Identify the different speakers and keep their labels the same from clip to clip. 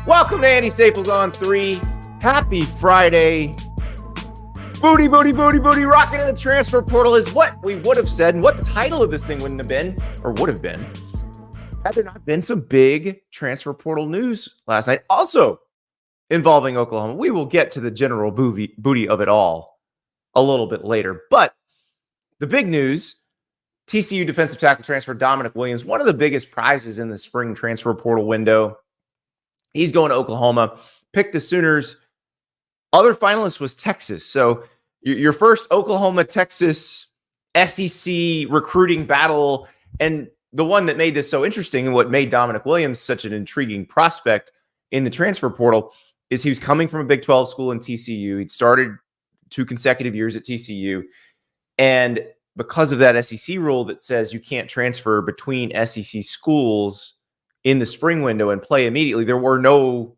Speaker 1: Welcome to Andy Staples on 3. Happy Friday. Booty, rocking in the transfer portal is what we would have said, and what the title of this thing wouldn't have been, or would have been, had there not been some big transfer portal news last night, also involving Oklahoma. We will get to the general booty of it all a little bit later. But the big news, TCU defensive tackle transfer Damonic Williams, one of the biggest prizes in the spring transfer portal window. He's going to Oklahoma. Picked the Sooners. Other finalist was Texas. So your first Oklahoma-Texas SEC recruiting battle, and the one that made this so interesting and what made Damonic Williams such an intriguing prospect in the transfer portal is he was coming from a Big 12 school in TCU. He'd started 2 consecutive years at TCU. And because of that SEC rule that says you can't transfer between SEC schools in the spring window and play immediately, there were no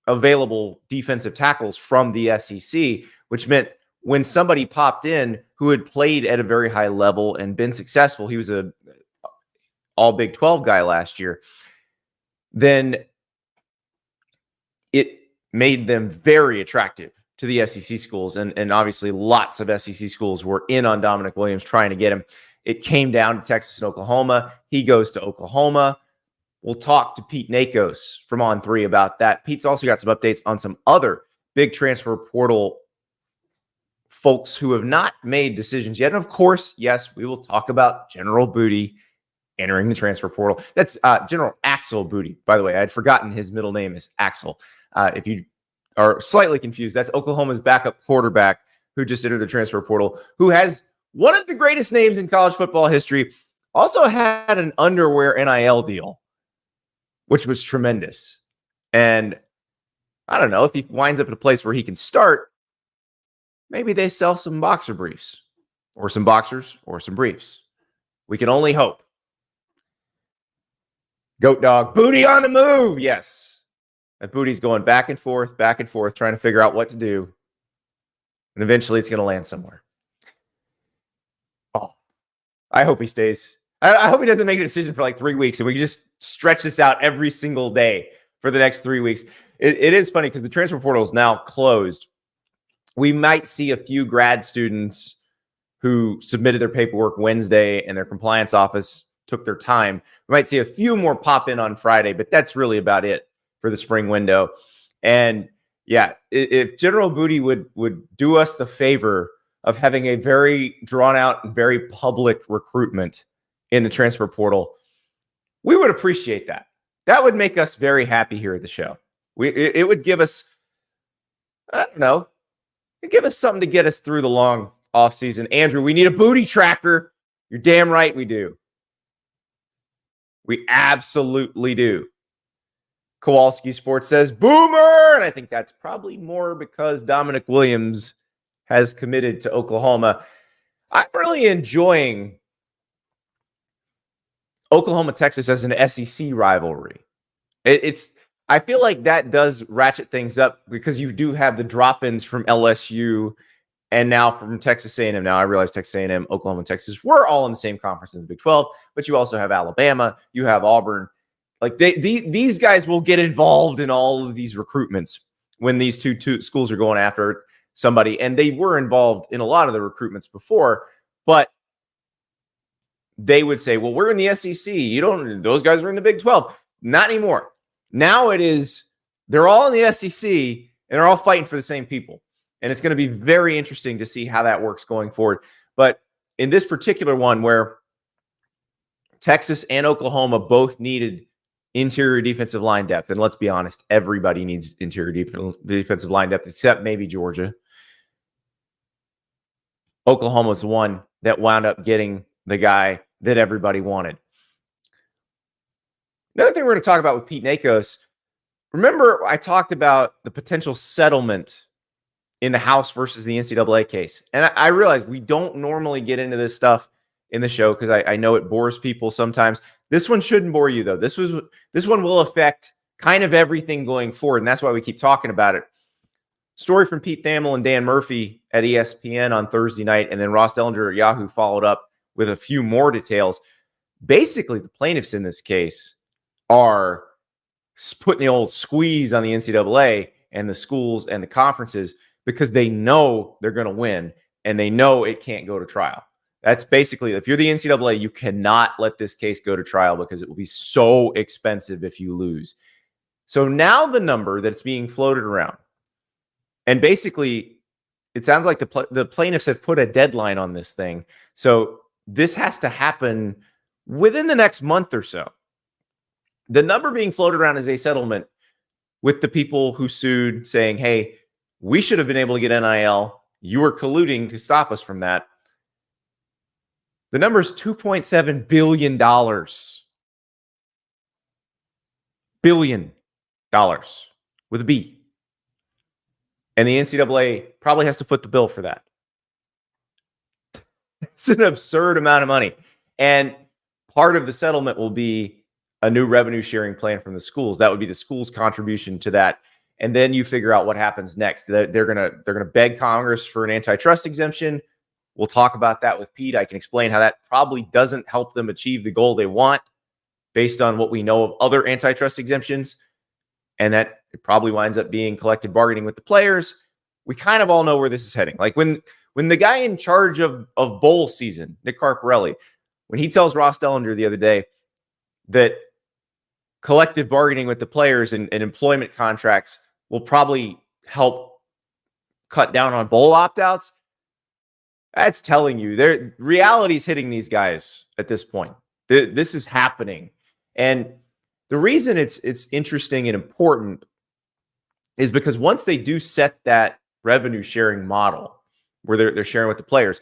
Speaker 1: available defensive tackles from the SEC, which meant when somebody popped in who had played at a very high level and been successful, he was a all Big 12 guy last year, then it made them very attractive to the SEC schools. And obviously lots of SEC schools were in on Damonic Williams trying to get him. It came down to Texas and Oklahoma. He goes to Oklahoma. We'll talk to Pete Nakos from On 3 about that. Pete's also got some updates on some other big transfer portal folks who have not made decisions yet. And of course, yes, we will talk about General Booty entering the transfer portal. That's General Axel Booty, by the way. I had forgotten his middle name is Axel. If you are slightly confused, that's Oklahoma's backup quarterback who just entered the transfer portal, who has one of the greatest names in college football history, also had an underwear NIL deal, which was tremendous. And I don't know, if he winds up at a place where he can start, maybe they sell some boxer briefs or some boxers or some briefs. We can only hope. Goat dog, Booty on the move. Yes. That Booty's going back and forth, trying to figure out what to do. And eventually it's going to land somewhere. Oh, I hope he stays. I hope he doesn't make a decision for like 3 weeks and we can just stretch this out every single day for the next 3 weeks. It is funny because the transfer portal is now closed. We might see a few grad students who submitted their paperwork Wednesday and their compliance office took their time. We might see a few more pop in on Friday, but that's really about it for the spring window. And yeah, if General Booty would do us the favor of having a very drawn out and very public recruitment in the transfer portal, we would appreciate that. That would make us very happy here at the show. It would give us, I don't know, it'd give us something to get us through the long off season. Andrew, we need a booty tracker. You're damn right we do. We absolutely do. Kowalski Sports says, Boomer! And I think that's probably more because Damonic Williams has committed to Oklahoma. I'm really enjoying Oklahoma, Texas as an SEC rivalry. I feel like that does ratchet things up because you do have the drop-ins from LSU and now from Texas A&M. Now I realize Texas A&M, Oklahoma, and Texas were all in the same conference in the Big 12, but you also have Alabama, you have Auburn. Like these guys will get involved in all of these recruitments when these two schools are going after somebody, and they were involved in a lot of the recruitments before, but they would say, well, we're in the SEC. Those guys are in the Big 12. Not anymore. Now it is, they're all in the SEC and they're all fighting for the same people. And it's going to be very interesting to see how that works going forward. But in this particular one where Texas and Oklahoma both needed interior defensive line depth, and let's be honest, everybody needs interior defensive line depth except maybe Georgia. Oklahoma's the one that wound up getting the guy that everybody wanted. Another thing we're going to talk about with Pete Nakos, remember I talked about the potential settlement in the House versus the NCAA case. And I realize we don't normally get into this stuff in the show because I know it bores people sometimes. This one shouldn't bore you, though. This one will affect kind of everything going forward, and that's why we keep talking about it. Story from Pete Thamel and Dan Murphy at ESPN on Thursday night, and then Ross Dellinger at Yahoo followed up with a few more details. Basically, the plaintiffs in this case are putting the old squeeze on the NCAA and the schools and the conferences because they know they're going to win and they know it can't go to trial. That's basically, if you're the NCAA, you cannot let this case go to trial because it will be so expensive if you lose. So now the number that's being floated around, and basically it sounds like the plaintiffs have put a deadline on this thing. So this has to happen within the next month or so. The number being floated around is a settlement with the people who sued saying, hey, we should have been able to get NIL. You were colluding to stop us from that. The number is $2.7 billion. Billion dollars with a B. And the NCAA probably has to foot the bill for that. It's an absurd amount of money. And part of the settlement will be a new revenue sharing plan from the schools. That would be the school's contribution to that. And then you figure out what happens next. They're gonna beg Congress for an antitrust exemption. We'll talk about that with Pete. I can explain how that probably doesn't help them achieve the goal they want based on what we know of other antitrust exemptions. And that it probably winds up being collective bargaining with the players. We kind of all know where this is heading. Like when the guy in charge of bowl season, Nick Carparelli, when he tells Ross Dellinger the other day that collective bargaining with the players and employment contracts will probably help cut down on bowl opt-outs, that's telling you their reality is hitting these guys at this point. This is happening. And the reason it's interesting and important is because once they do set that revenue sharing model where they're sharing with the players,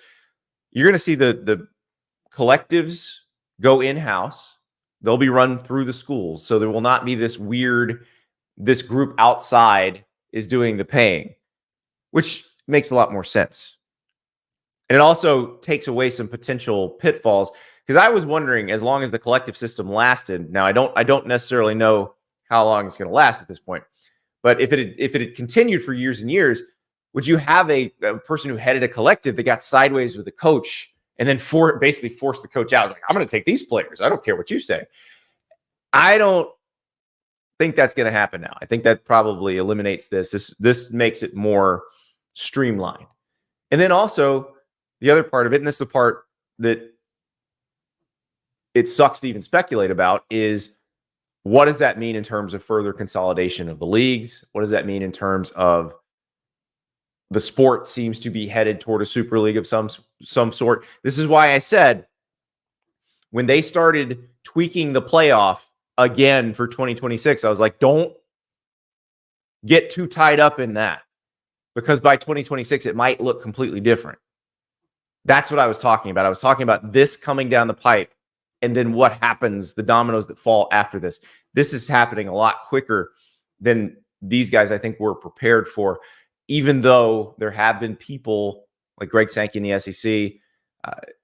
Speaker 1: you're going to see the collectives go in-house. They'll be run through the schools. So there will not be this group outside is doing the paying, which makes a lot more sense. And it also takes away some potential pitfalls. Because I was wondering, as long as the collective system lasted, now I don't necessarily know how long it's going to last at this point, but if it had continued for years and years, would you have a person who headed a collective that got sideways with the coach and then basically forced the coach out? I was like, I'm going to take these players. I don't care what you say. I don't think that's going to happen now. I think that probably eliminates this. This makes it more streamlined. And then also the other part of it, and this is the part that it sucks to even speculate about, is what does that mean in terms of further consolidation of the leagues? What does that mean in terms of the sport seems to be headed toward a super league of some sort? This is why I said when they started tweaking the playoff again for 2026, I was like, don't get too tied up in that, because by 2026, it might look completely different. That's what I was talking about. I was talking about this coming down the pipe and then what happens, the dominoes that fall after this. This is happening a lot quicker than these guys, I think, were prepared for, even though there have been people like Greg Sankey in the SEC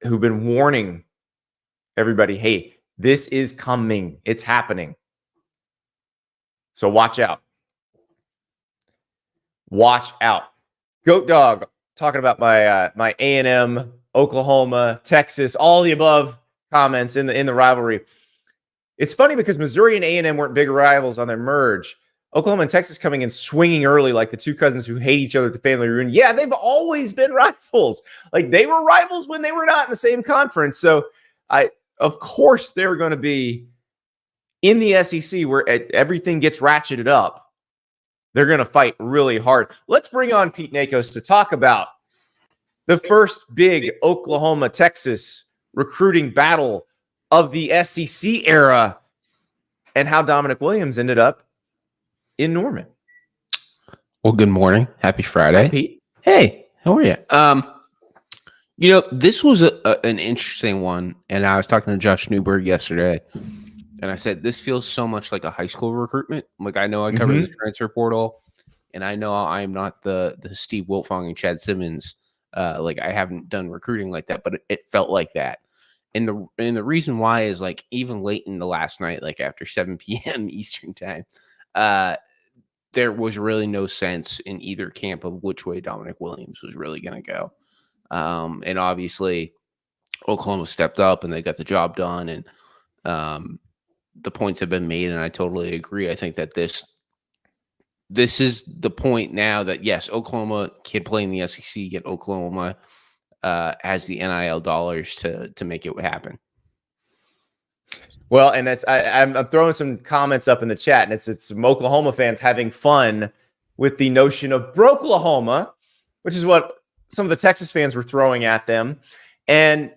Speaker 1: who've been warning everybody, hey, this is coming. It's happening. So watch out. Watch out. Goat Dog talking about my A&M, Oklahoma, Texas, all the above comments in the rivalry. It's funny because Missouri and A&M weren't big rivals on their merge. Oklahoma and Texas coming in swinging early like the two cousins who hate each other at the family reunion. Yeah, they've always been rivals. Like they were rivals when they were not in the same conference. So of course they're going to be in the SEC where everything gets ratcheted up. They're going to fight really hard. Let's bring on Pete Nakos to talk about the first big Oklahoma-Texas recruiting battle of the SEC era and how Damonic Williams ended up in Norman.
Speaker 2: Well, good morning. Happy Friday.
Speaker 1: Hi, Pete.
Speaker 2: Hey, how are you? This was an interesting one, and I was talking to Josh Newberg yesterday, and I said, this feels so much like a high school recruitment. Like, I know I cover the transfer portal, and I know I'm not the Steve Wiltfong and Chad Simmons. Like, I haven't done recruiting like that, but it felt like that. And the reason why is, like, even late in the last night, like after 7 p.m. Eastern time, there was really no sense in either camp of which way Damonic Williams was really going to go. And obviously Oklahoma stepped up and they got the job done. And the points have been made, and I totally agree. I think that this is the point now that, yes, Oklahoma can play in the SEC, yet Oklahoma has the NIL dollars to make it happen.
Speaker 1: Well, and that's I'm throwing some comments up in the chat, and it's some Oklahoma fans having fun with the notion of Broklahoma, which is what some of the Texas fans were throwing at them. And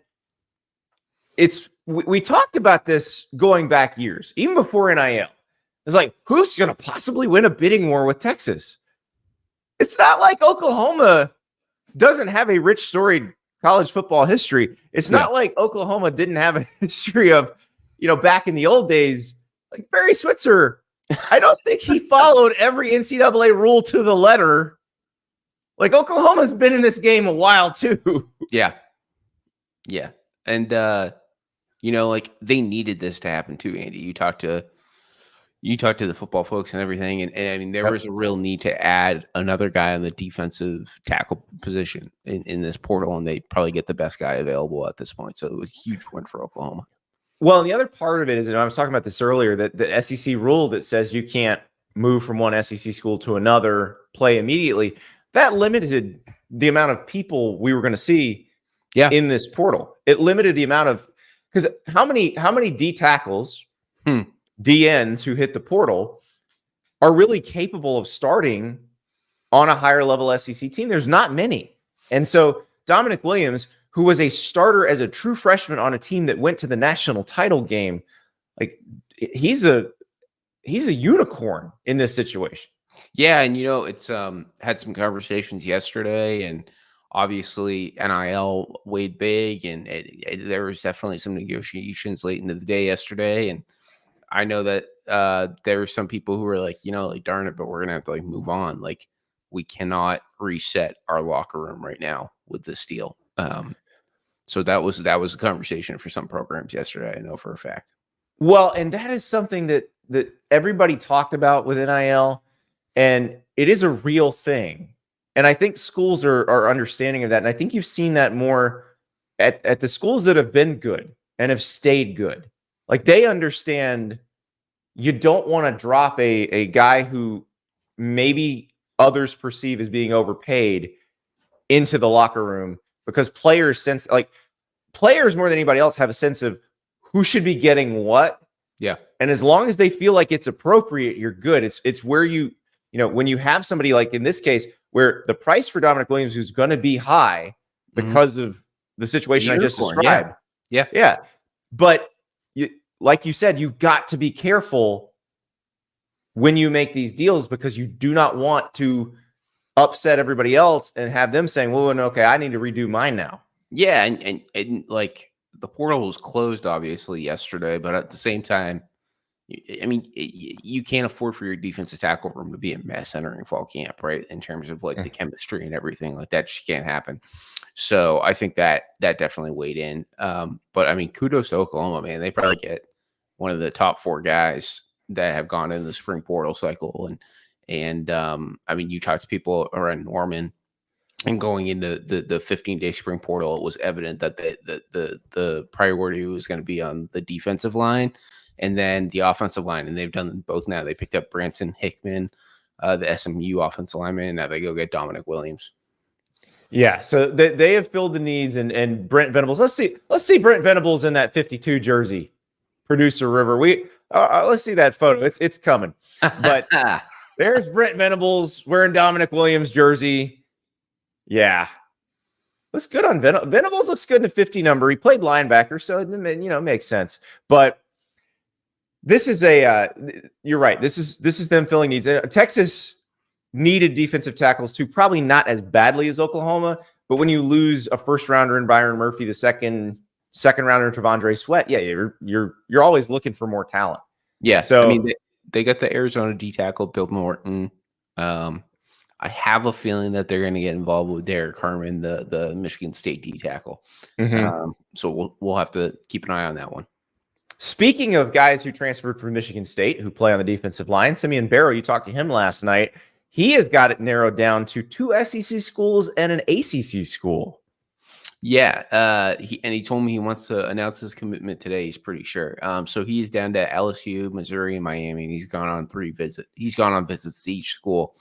Speaker 1: we talked about this going back years, even before NIL. It's like, who's going to possibly win a bidding war with Texas? It's not like Oklahoma doesn't have a rich, storied college football history. It's not like Oklahoma didn't have a history of, back in the old days, like Barry Switzer. I don't think he followed every NCAA rule to the letter. Like, Oklahoma's been in this game a while too.
Speaker 2: Yeah. And, like, they needed this to happen too, Andy. You talked to the football folks and everything. And I mean, there was a real need to add another guy on the defensive tackle position in this portal, and they probably get the best guy available at this point. So it was a huge win for Oklahoma.
Speaker 1: Well, and the other part of it is, and I was talking about this earlier, that the SEC rule that says you can't move from one SEC school to another, play immediately, that limited the amount of people we were going to see in this portal. It limited the amount of, because how many D tackles, DNs who hit the portal are really capable of starting on a higher level SEC team? There's not many. And so Damonic Williams, who was a starter as a true freshman on a team that went to the national title game, like, he's a unicorn in this situation.
Speaker 2: Yeah, and it's had some conversations yesterday, and obviously NIL weighed big, and there was definitely some negotiations late into the day yesterday. And I know that there were some people who were like, darn it, but we're gonna have to move on. Like, we cannot reset our locker room right now with this deal. So that was a conversation for some programs yesterday, I know for a fact.
Speaker 1: Well, and that is something that everybody talked about with NIL, and it is a real thing. And I think schools are understanding of that. And I think you've seen that more at the schools that have been good and have stayed good. Like, they understand you don't want to drop a guy who maybe others perceive as being overpaid into the locker room, because players more than anybody else have a sense of who should be getting what.
Speaker 2: Yeah.
Speaker 1: And as long as they feel like it's appropriate, you're good. It's where when you have somebody like in this case, where the price for Damonic Williams is going to be high because of the situation I just described. Yeah. But like you said, you've got to be careful when you make these deals, because you do not want to upset everybody else and have them saying, well, okay, I need to redo mine now.
Speaker 2: Yeah. And like, the portal was closed obviously yesterday, but at the same time, I mean, you can't afford for your defensive tackle room to be a mess entering fall camp, right? In terms of the chemistry and everything like that, just can't happen. So I think that definitely weighed in. But I mean, kudos to Oklahoma, man. They probably get one of the top 4 guys that have gone in the spring portal cycle. And I mean, you talk to people around Norman, and going into the 15-day spring portal, it was evident that the priority was going to be on the defensive line and then the offensive line. And they've done both now. They picked up Branson Hickman, the SMU offensive lineman, and now they go get Damonic Williams.
Speaker 1: Yeah, so they have filled the needs, and Brent Venables. Let's see Brent Venables in that 52 jersey. Producer River, let's see that photo. It's coming. But there's Brent Venables wearing Damonic Williams jersey. Yeah, looks good on Venables. Venables looks good in a 50 number. He played linebacker, so it makes sense. But this is you're right. This is them filling needs. Texas needed defensive tackles too, probably not as badly as Oklahoma, but when you lose a first rounder in Byron Murphy, the second rounder in Tavondre Sweat, yeah, you're always looking for more talent.
Speaker 2: Yeah, so I mean, they got the Arizona D tackle Bill Norton. I have a feeling that they're going to get involved with Derek Herman, the Michigan State D tackle. So we'll have to keep an eye on that one.
Speaker 1: Speaking of guys who transferred from Michigan State who play on the defensive line, Simeon Barrow, you talked to him last night. He has got it narrowed down to 2 SEC schools and an ACC school.
Speaker 2: Yeah, he told me he wants to announce his commitment today. He's pretty sure. So he's down to LSU, Missouri, and Miami, and he's gone on 3 visits. He's gone on visits to each school,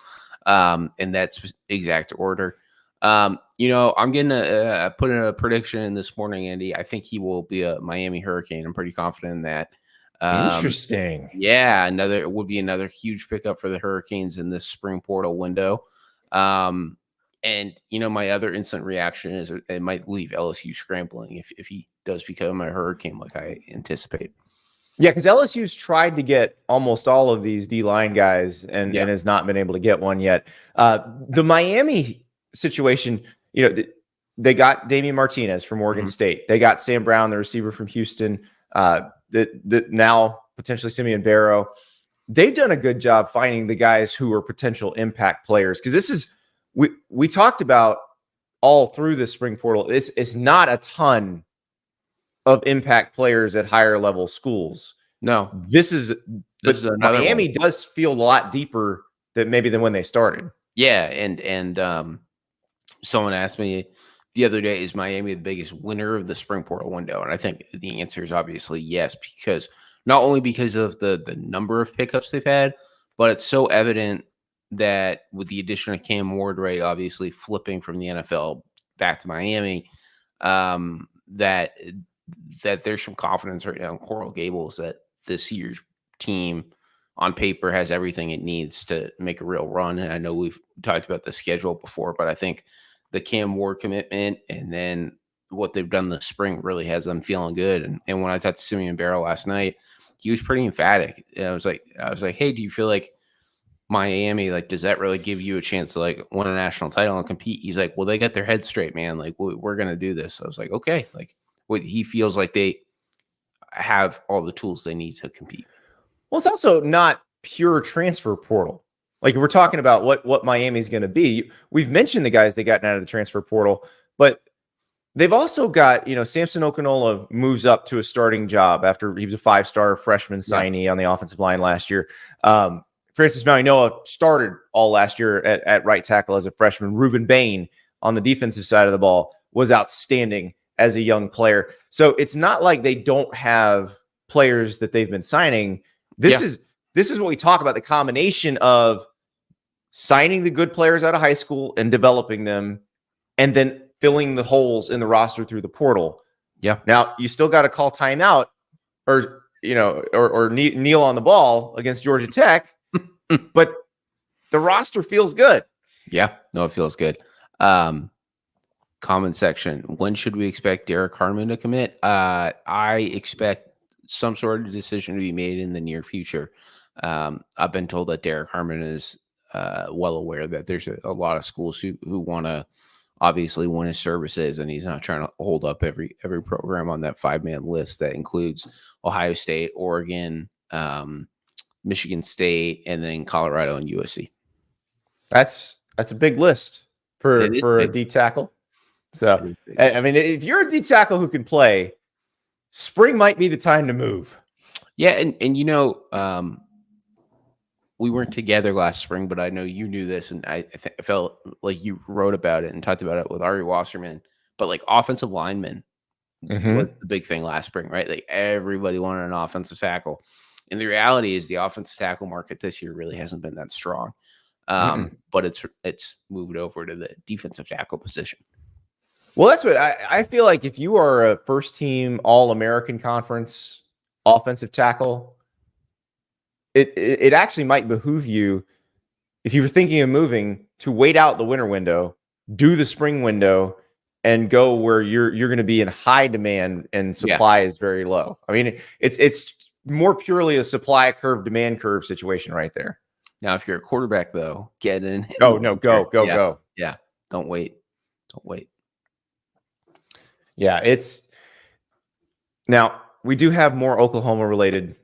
Speaker 2: in that exact order. I'm gonna put in a prediction in this morning, Andy. I think he will be a Miami Hurricane. I'm pretty confident in that.
Speaker 1: Interesting.
Speaker 2: Yeah, it would be another huge pickup for the Hurricanes in this spring portal window. And my other instant reaction is it might leave LSU scrambling if he does become a Hurricane like I anticipate.
Speaker 1: Yeah, because LSU's tried to get almost all of these D-line guys and has not been able to get one yet. The Miami situation, they got Damian Martinez from Oregon State. They got Sam Brown, the receiver from Houston, that now potentially Simeon Barrow. They've done a good job finding the guys who are potential impact players, because this is we talked about all through the spring portal. It's not a ton of impact players at higher level schools.
Speaker 2: No,
Speaker 1: this is Miami does feel a lot deeper than when they started.
Speaker 2: Yeah, and someone asked me the other day, is Miami the biggest winner of the spring portal window? And I think the answer is obviously yes, because not only because of the number of pickups they've had, but it's so evident that with the addition of Cam Ward, right, obviously flipping from the NFL back to Miami, that there's some confidence right now in Coral Gables that this year's team on paper has everything it needs to make a real run. And I know we've talked about the schedule before, but I think the Cam Ward commitment and then what they've done this spring really has them feeling good. And when I talked to Simeon Barrow last night, he was pretty emphatic. I was like, hey, do you feel like Miami, like, does that really give you a chance to like win a national title and compete? He's like, well, they got their head straight, man. Like, we're going to do this. I was like, okay. Like, he feels like they have all the tools they need to compete.
Speaker 1: Well, it's also not pure transfer portal. Like, we're talking about what Miami's going to be. We've mentioned the guys they got out of the transfer portal, but they've also got, Samson Okinola moves up to a starting job after he was a 5-star freshman signee on the offensive line last year. Francis Mauigoa started all last year at right tackle as a freshman. Ruben Bain on the defensive side of the ball was outstanding as a young player. So it's not like they don't have players that they've been signing. This is what we talk about, the combination of signing the good players out of high school and developing them, and then filling the holes in the roster through the portal.
Speaker 2: Yeah.
Speaker 1: Now you still got to call timeout or kneel on the ball against Georgia Tech, but the roster feels good.
Speaker 2: Yeah, no, it feels good. Comment section. When should we expect Derek Harmon to commit? I expect some sort of decision to be made in the near future. I've been told that Derek Harmon is well aware that there's a lot of schools who want to obviously win his services, and he's not trying to hold up every program on that 5-man list that includes Ohio State, Oregon, Michigan State, and then Colorado and USC.
Speaker 1: That's a big list for a D tackle. So, I mean, if you're a D tackle who can play, spring might be the time to move.
Speaker 2: Yeah, and we weren't together last spring, but I know you knew this, and I felt like you wrote about it and talked about it with Ari Wasserman. But like offensive linemen was the big thing last spring, right? Like everybody wanted an offensive tackle, and the reality is the offensive tackle market this year really hasn't been that strong. But it's moved over to the defensive tackle position.
Speaker 1: Well, that's what I feel like. If you are a first-team All-American Conference offensive tackle, it actually might behoove you, if you were thinking of moving, to wait out the winter window, do the spring window, and go where you're going to be in high demand and supply is very low. I mean, it's more purely a supply curve, demand curve situation right there.
Speaker 2: Now, if you're a quarterback, though, get in.
Speaker 1: Oh, no, go.
Speaker 2: Yeah, don't wait.
Speaker 1: Yeah, now we do have more Oklahoma-related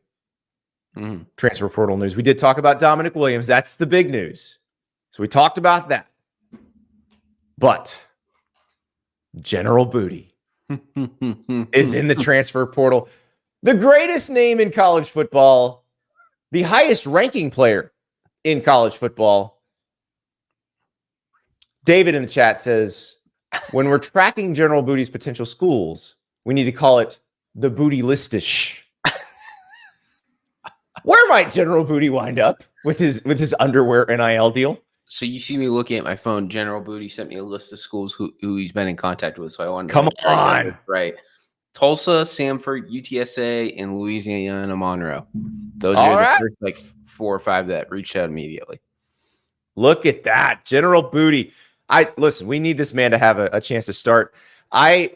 Speaker 1: transfer portal news. We did talk about Damonic Williams. That's the big news. So we talked about that. But General Booty is in the transfer portal. The greatest name in college football, the highest ranking player in college football. David in the chat says, when we're tracking General Booty's potential schools, we need to call it the Booty Listish. Where might General Booty wind up with his underwear NIL deal?
Speaker 2: So you see me looking at my phone. General Booty sent me a list of schools who he's been in contact with. So I wanted to
Speaker 1: come on,
Speaker 2: right? Tulsa, Samford, UTSA, and Louisiana Monroe. Those
Speaker 1: All
Speaker 2: are
Speaker 1: right.
Speaker 2: the first 4 or 5 that reached out immediately.
Speaker 1: Look at that, General Booty. Listen, we need this man to have a chance to start. I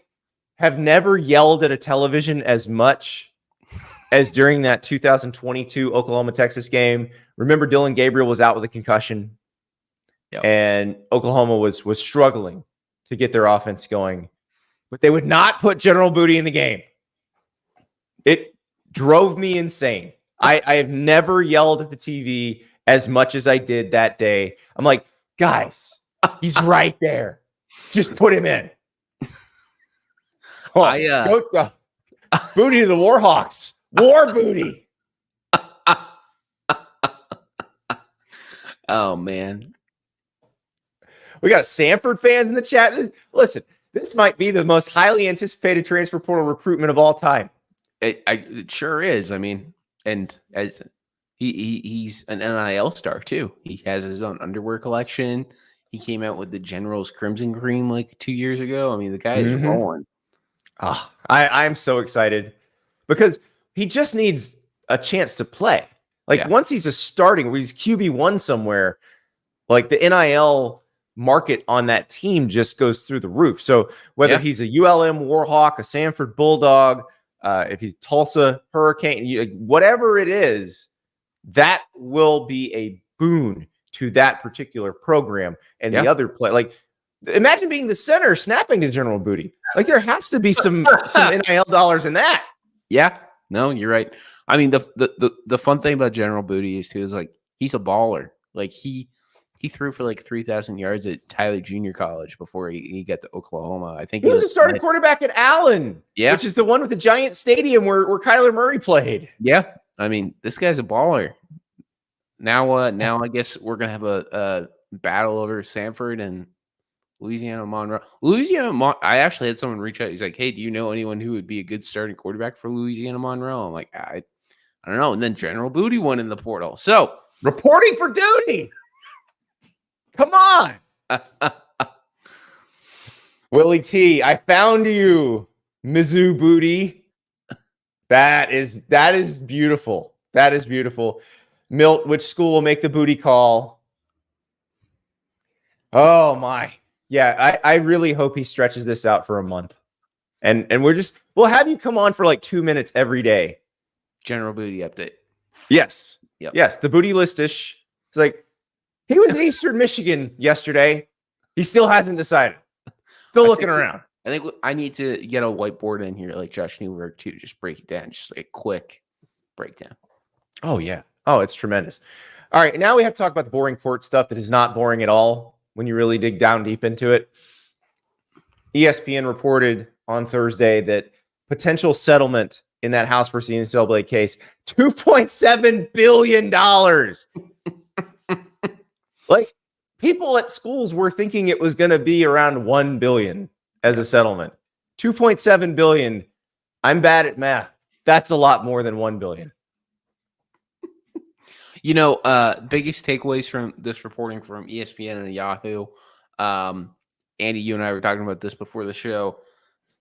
Speaker 1: have never yelled at a television as much as during that 2022 Oklahoma-Texas game. Remember, Dylan Gabriel was out with a concussion, and Oklahoma was struggling to get their offense going, but they would not put General Booty in the game. It drove me insane. I have never yelled at the TV as much as I did that day. I'm like, guys, he's right there. Just put him in. Go to Booty to the Warhawks. War Booty.
Speaker 2: Oh, man.
Speaker 1: We got Samford fans in the chat. Listen, this might be the most highly anticipated transfer portal recruitment of all time.
Speaker 2: It sure is. I mean, and as he's an NIL star too. He has his own underwear collection. He came out with the General's Crimson Cream like 2 years ago. I mean, the guy is rolling.
Speaker 1: I'm so excited because he just needs a chance to play. Like once he's he's QB1 somewhere, like the NIL market on that team just goes through the roof. So whether he's a ULM Warhawk, a Samford Bulldog, if he's Tulsa Hurricane, whatever it is, that will be a boon to that particular program and the other play. Like, imagine being the center snapping to General Booty. Like, there has to be some NIL dollars in that.
Speaker 2: Yeah, no, you're right. I mean, the fun thing about General Booty is like he's a baller. Like he threw for like 3,000 yards at Tyler Junior College before he got to Oklahoma. I think
Speaker 1: he was a starting quarterback at Allen, which is the one with the giant stadium where Kyler Murray played. Yeah,
Speaker 2: I mean, this guy's a baller. Now I guess we're gonna have a battle over Samford and Louisiana Monroe. I actually had someone reach out. He's like, "Hey, do you know anyone who would be a good starting quarterback for Louisiana Monroe?" I'm like, I don't know. And then General Booty went in the portal. So
Speaker 1: reporting for duty. Come on. Willie T, I found you, Mizzou Booty. That is beautiful. That is beautiful. Milt, which school will make the booty call? Oh my. Yeah, I really hope he stretches this out for a month. And we'll have you come on for like 2 minutes every day.
Speaker 2: General Booty update.
Speaker 1: Yes. Yep. Yes, the Booty Listish. It's like, he was in Eastern Michigan yesterday. He still hasn't decided. Still looking around.
Speaker 2: I think I need to get a whiteboard in here like Josh Newberg too. Just break it down. Just like a quick breakdown.
Speaker 1: Oh, yeah. Oh, it's tremendous. All right. Now we have to talk about the boring court stuff that is not boring at all when you really dig down deep into it. ESPN reported on Thursday that potential settlement in that House versus the NCAA case, $2.7 billion. Like, people at schools were thinking it was going to be around $1 billion as a settlement. $2.7 billion. I'm bad at math. That's a lot more than $1 billion.
Speaker 2: You know, biggest takeaways from this reporting from ESPN and Yahoo. Andy, you and I were talking about this before the show.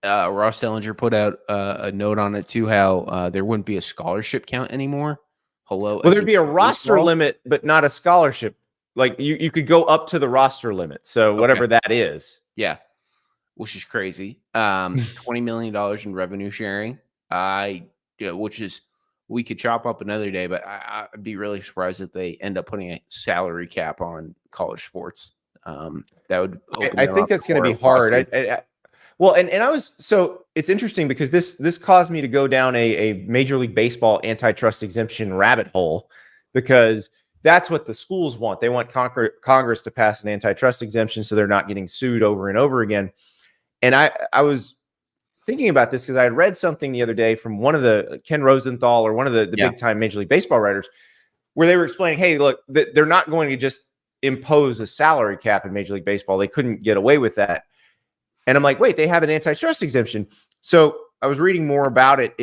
Speaker 2: Ross Dellinger put out a note on it too, how there wouldn't be a scholarship count anymore. Well,
Speaker 1: there'd be a roster limit, but not a scholarship. Like you could go up to the roster limit. So whatever that is.
Speaker 2: Yeah. Which is crazy. $20 million in revenue sharing. Which is, we could chop up another day, but I'd be really surprised if they end up putting a salary cap on college sports. That would open
Speaker 1: I think that's going to be hard. Well, and I was, so it's interesting because this caused me to go down a Major League Baseball antitrust exemption rabbit hole, because that's what the schools want. They want Congress to pass an antitrust exemption so they're not getting sued over and over again. And I was thinking about this because I had read something the other day from one of the Ken Rosenthal or one of the big time Major League Baseball writers, where they were explaining, hey, look, they're not going to just impose a salary cap in Major League Baseball. They couldn't get away with that. And I'm like, wait, they have an antitrust exemption. So I was reading more about it.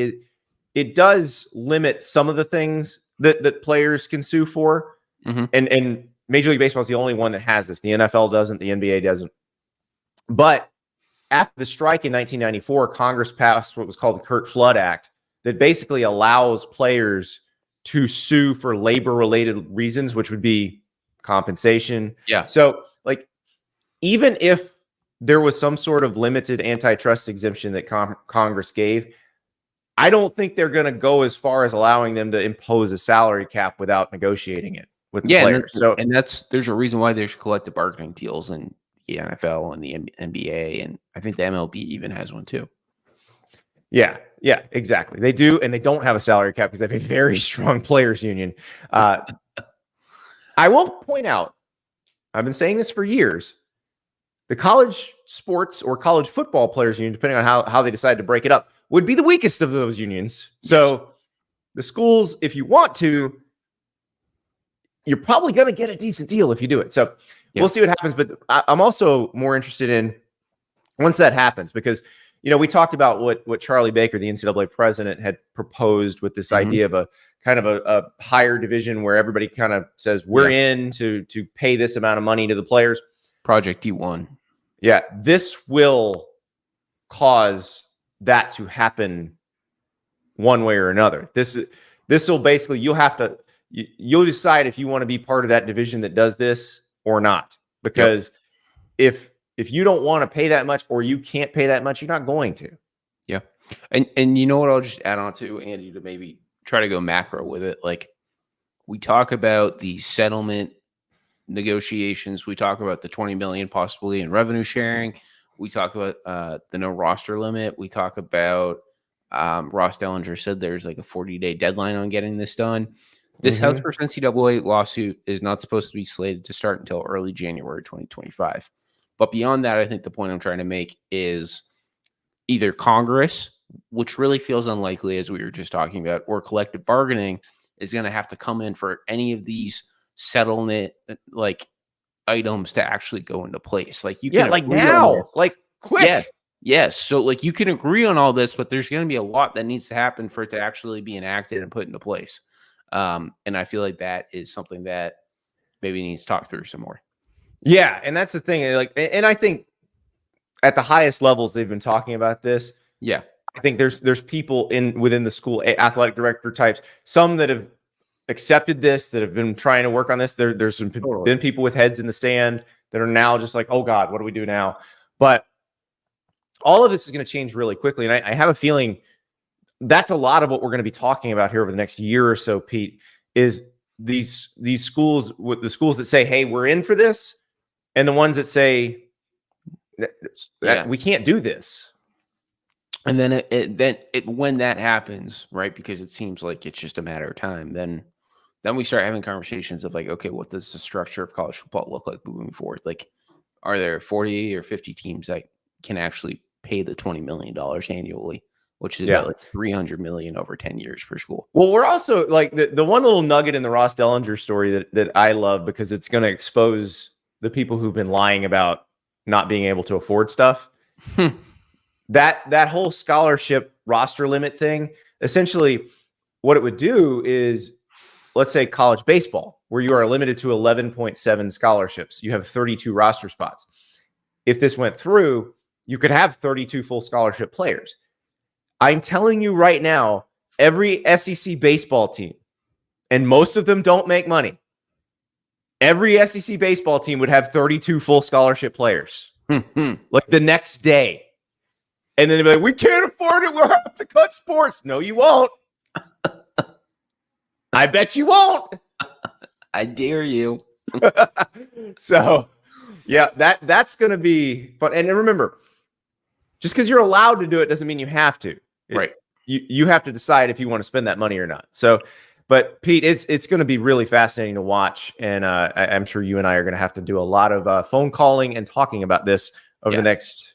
Speaker 1: It does limit some of the things that players can sue for.
Speaker 2: Mm-hmm.
Speaker 1: And Major League Baseball is the only one that has this. The NFL doesn't, the NBA doesn't. But after the strike in 1994, Congress passed what was called the Curt Flood Act that basically allows players to sue for labor-related reasons, which would be compensation.
Speaker 2: Yeah.
Speaker 1: So, like, even if there was some sort of limited antitrust exemption that Congress gave, I don't think they're going to go as far as allowing them to impose a salary cap without negotiating it with the players.
Speaker 2: There's a reason why there's collective bargaining deals in the NFL and the NBA, and I think the MLB even has one too.
Speaker 1: Yeah, exactly. They do, and they don't have a salary cap because they have a very strong players union. I will point out, I've been saying this for years, the college sports or college football players union, depending on how they decide to break it up, would be the weakest of those unions. So the schools, if you want to, you're probably going to get a decent deal if you do it. So we'll see what happens. But I'm also more interested in once that happens, because, you know, we talked about what Charlie Baker, the NCAA president, had proposed with this idea of a kind of a higher division where everybody kind of says we're in to pay this amount of money to the players.
Speaker 2: Project D1.
Speaker 1: Yeah, this will cause that to happen one way or another. This will basically, you'll decide if you want to be part of that division that does this or not. Because if you don't want to pay that much or you can't pay that much, you're not going to.
Speaker 2: Yeah. And you know what I'll just add on to, Andy, to maybe try to go macro with it. Like, we talk about the settlement negotiations. We talk about the 20 million possibly in revenue sharing. We talk about the no roster limit. We talk about Ross Dellinger said there's like a 40-day deadline on getting this done. This House vs. NCAA lawsuit is not supposed to be slated to start until early January 2025. But beyond that, I think the point I'm trying to make is either Congress, which really feels unlikely as we were just talking about, or collective bargaining is going to have to come in for any of these settlement like items to actually go into place. Like you can
Speaker 1: like now, like quick.
Speaker 2: Yes. So like you can agree on all this, but there's going to be a lot that needs to happen for it to actually be enacted and put into place. And I feel like that is something that maybe needs to talk through some more.
Speaker 1: Yeah, and that's the thing. Like, and I think at the highest levels they've been talking about this.
Speaker 2: Yeah,
Speaker 1: I think there's people within the school, athletic director types, some that have accepted this, that have been trying to work on this. There's been people with heads in the stand that are now just like, oh God, what do we do now? But all of this is going to change really quickly, and I have a feeling that's a lot of what we're going to be talking about here over the next year or so, Pete, is these schools, with the schools that say, hey, we're in for this, and the ones that say that we can't do this.
Speaker 2: And then when that happens, right, because it seems like it's just a matter of time, then we start having conversations of like, okay, what does the structure of college football look like moving forward? Like, are there 40 or 50 teams that can actually pay the $20 million annually, which is about like $300 million over 10 years per school?
Speaker 1: Well, we're also like the one little nugget in the Ross Dellinger story that I love, because it's going to expose the people who've been lying about not being able to afford stuff. That whole scholarship roster limit thing, essentially what it would do is, let's say college baseball, where you are limited to 11.7 scholarships. You have 32 roster spots. If this went through, you could have 32 full scholarship players. I'm telling you right now, every SEC baseball team, and most of them don't make money, every SEC baseball team would have 32 full scholarship players like the next day. And then they'd be like, we can't afford it. We'll have to cut sports. No, you won't. I bet you won't.
Speaker 2: I dare you.
Speaker 1: So, yeah, that's going to be fun. And remember, just because you're allowed to do it doesn't mean you have to.
Speaker 2: Right.
Speaker 1: You have to decide if you want to spend that money or not. So, but Pete, it's going to be really fascinating to watch. And I'm sure you and I are going to have to do a lot of phone calling and talking about this over the next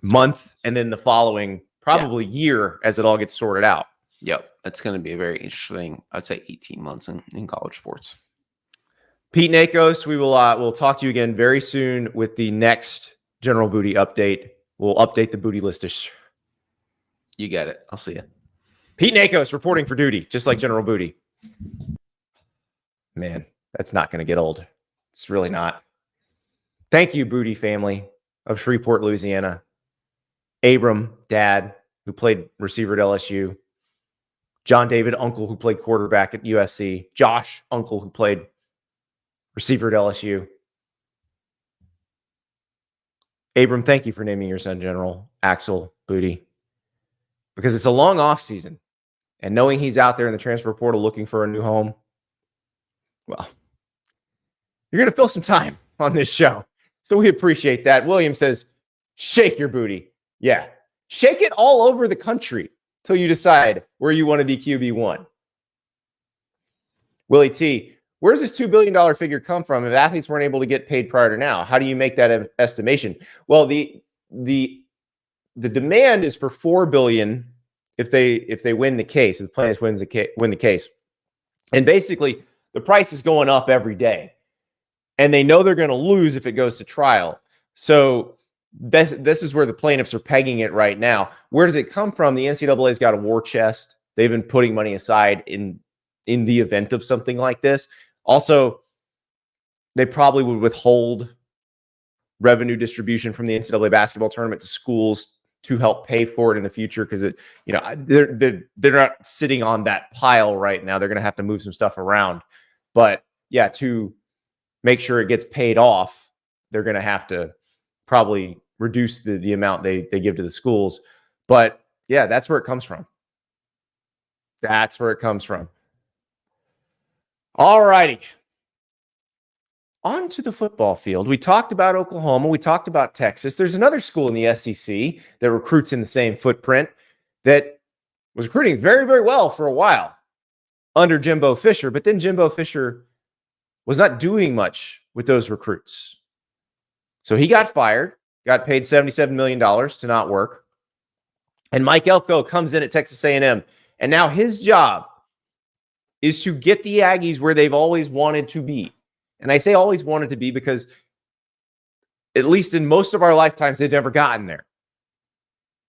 Speaker 1: month, and then the following probably year as it all gets sorted out.
Speaker 2: Yep. It's going to be a very interesting, I'd say 18 months in college sports.
Speaker 1: Pete Nakos, we'll talk to you again very soon with the next General Booty update. We'll update the booty listers.
Speaker 2: You get it. I'll see you.
Speaker 1: Pete Nakos reporting for duty, just like General Booty. Man, that's not going to get old. It's really not. Thank you, Booty family of Shreveport, Louisiana. Abram, dad, who played receiver at LSU. John David, uncle, who played quarterback at USC. Josh, uncle, who played receiver at LSU. Abram, thank you for naming your son General Axel Booty, because it's a long off season, and knowing he's out there in the transfer portal looking for a new home, well, you're going to fill some time on this show. So we appreciate that. William says, shake your booty. Yeah. Shake it all over the country till you decide where you want to be QB1. Willie T, where does this $2 billion figure come from if athletes weren't able to get paid prior to now? How do you make that estimation? Well, the demand is for $4 billion if they win the case, if the plaintiffs win the case. And basically, the price is going up every day. And they know they're going to lose if it goes to trial. So this is where the plaintiffs are pegging it right now. Where does it come from? The NCAA's got a war chest. They've been putting money aside in the event of something like this. Also, they probably would withhold revenue distribution from the NCAA basketball tournament to schools to help pay for it in the future, because they're not sitting on that pile right now. They're going to have to move some stuff around. But yeah, to make sure it gets paid off, they're going to have to probably reduce the amount they give to the schools. But yeah, that's where it comes from. That's where it comes from. All righty. On to the football field. We talked about Oklahoma. We talked about Texas. There's another school in the SEC that recruits in the same footprint that was recruiting very, very well for a while under Jimbo Fisher. But then Jimbo Fisher was not doing much with those recruits. So he got fired, got paid $77 million to not work. And Mike Elko comes in at Texas A&M. And now his job is to get the Aggies where they've always wanted to be. And I say always wanted to be because, at least in most of our lifetimes, they've never gotten there.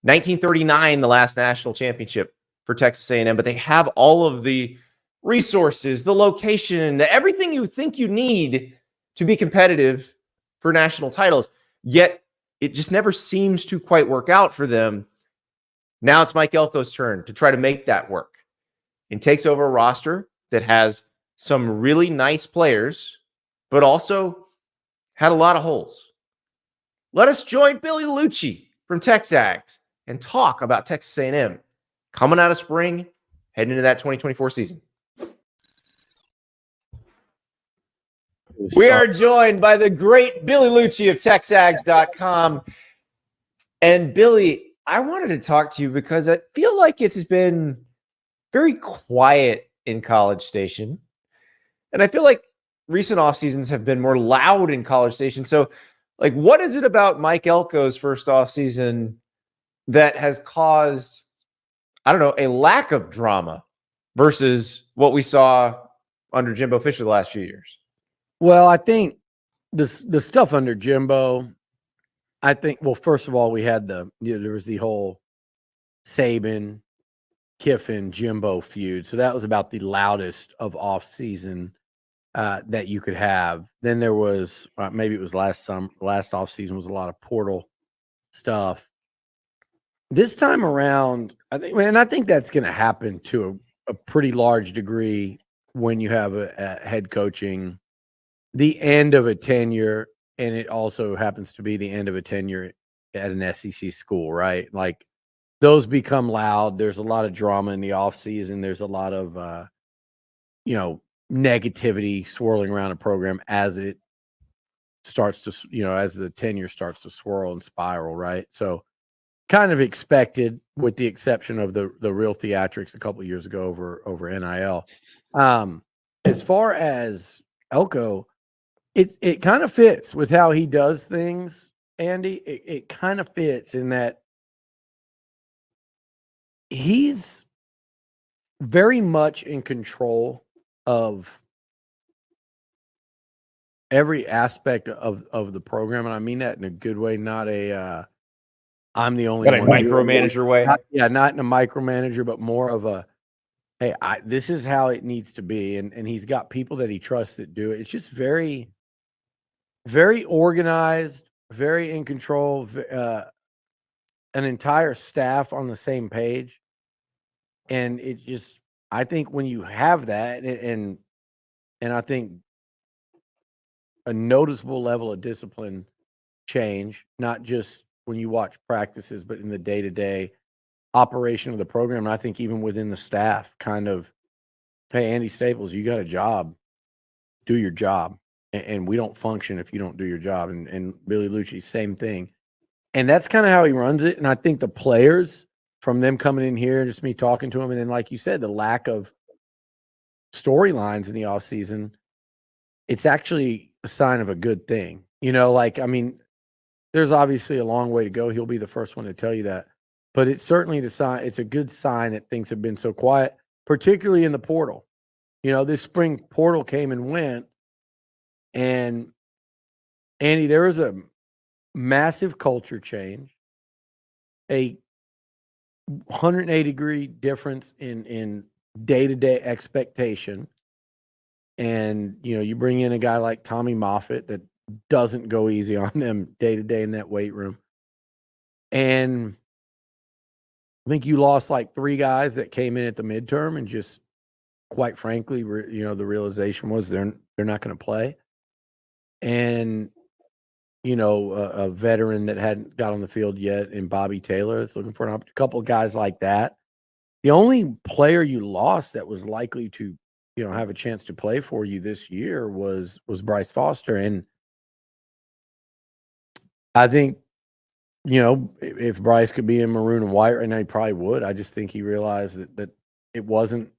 Speaker 1: 1939, the last national championship for Texas A&M, but they have all of the resources, the location, everything you think you need to be competitive for national titles. Yet it just never seems to quite work out for them. Now it's Mike Elko's turn to try to make that work, and takes over a roster that has some really nice players, but also had a lot of holes. Let us join Billy Liucci from Tex Ags and talk about Texas A&M coming out of spring, heading into that 2024 season. We are joined by the great Billy Liucci of TexAgs.com. And Billy, I wanted to talk to you because I feel like it's been very quiet in College Station. And I feel like recent off seasons have been more loud in College Station. So, like, what is it about Mike Elko's first off season that has caused, I don't know, a lack of drama versus what we saw under Jimbo Fisher the last few years?
Speaker 3: Well, I think the stuff under Jimbo, well, first of all, we had there was the whole Saban, Kiffin, Jimbo feud. So that was about the loudest of off season that you could have. Then there was maybe it was last off season was a lot of portal stuff. This time around, I think that's going to happen to a pretty large degree when you have a head coaching, the end of a tenure, and it also happens to be the end of a tenure at an SEC school, right? Like, those become loud. There's a lot of drama in the offseason. There's a lot of, negativity swirling around a program as it starts to, as the tenure starts to swirl and spiral, right? So kind of expected, with the exception of the real theatrics a couple of years ago over NIL. As far as Elko, it kind of fits with how he does things, Andy. It kind of fits in that he's very much in control of every aspect of the program, and I mean that in a good way, not a I'm the only
Speaker 1: Got a
Speaker 3: one.
Speaker 1: micromanager way.
Speaker 3: Not in a micromanager, but more of a, hey, this is how it needs to be, and he's got people that he trusts that do it. It's just very, very organized, very in control, an entire staff on the same page, and it just, I think when you have that, and I think a noticeable level of discipline change, not just when you watch practices, but in the day-to-day operation of the program. And I think even within the staff, kind of, hey, Andy Staples, you got a job, do your job. And we don't function if you don't do your job. And Billy Liucci, same thing. And that's kind of how he runs it. And I think the players, from them coming in here, just me talking to them, and then, like you said, the lack of storylines in the offseason, it's actually a sign of a good thing. You know, like, I mean, there's obviously a long way to go. He'll be the first one to tell you that. But it's certainly the sign. It's a good sign that things have been so quiet, particularly in the portal. You know, this spring portal came and went. And, Andy, there was a massive culture change, a 180-degree difference in day-to-day expectation. And, you know, you bring in a guy like Tommy Moffitt that doesn't go easy on them day-to-day in that weight room. And I think you lost like 3 guys that came in at the midterm, and just, quite frankly, you know, the realization was they're not going to play. And, you know, a veteran that hadn't got on the field yet in Bobby Taylor is looking for a couple of guys like that. The only player you lost that was likely to, you know, have a chance to play for you this year was Bryce Foster. And I think, you know, if Bryce could be in maroon and white right now, he probably would. I just think he realized that it wasn't.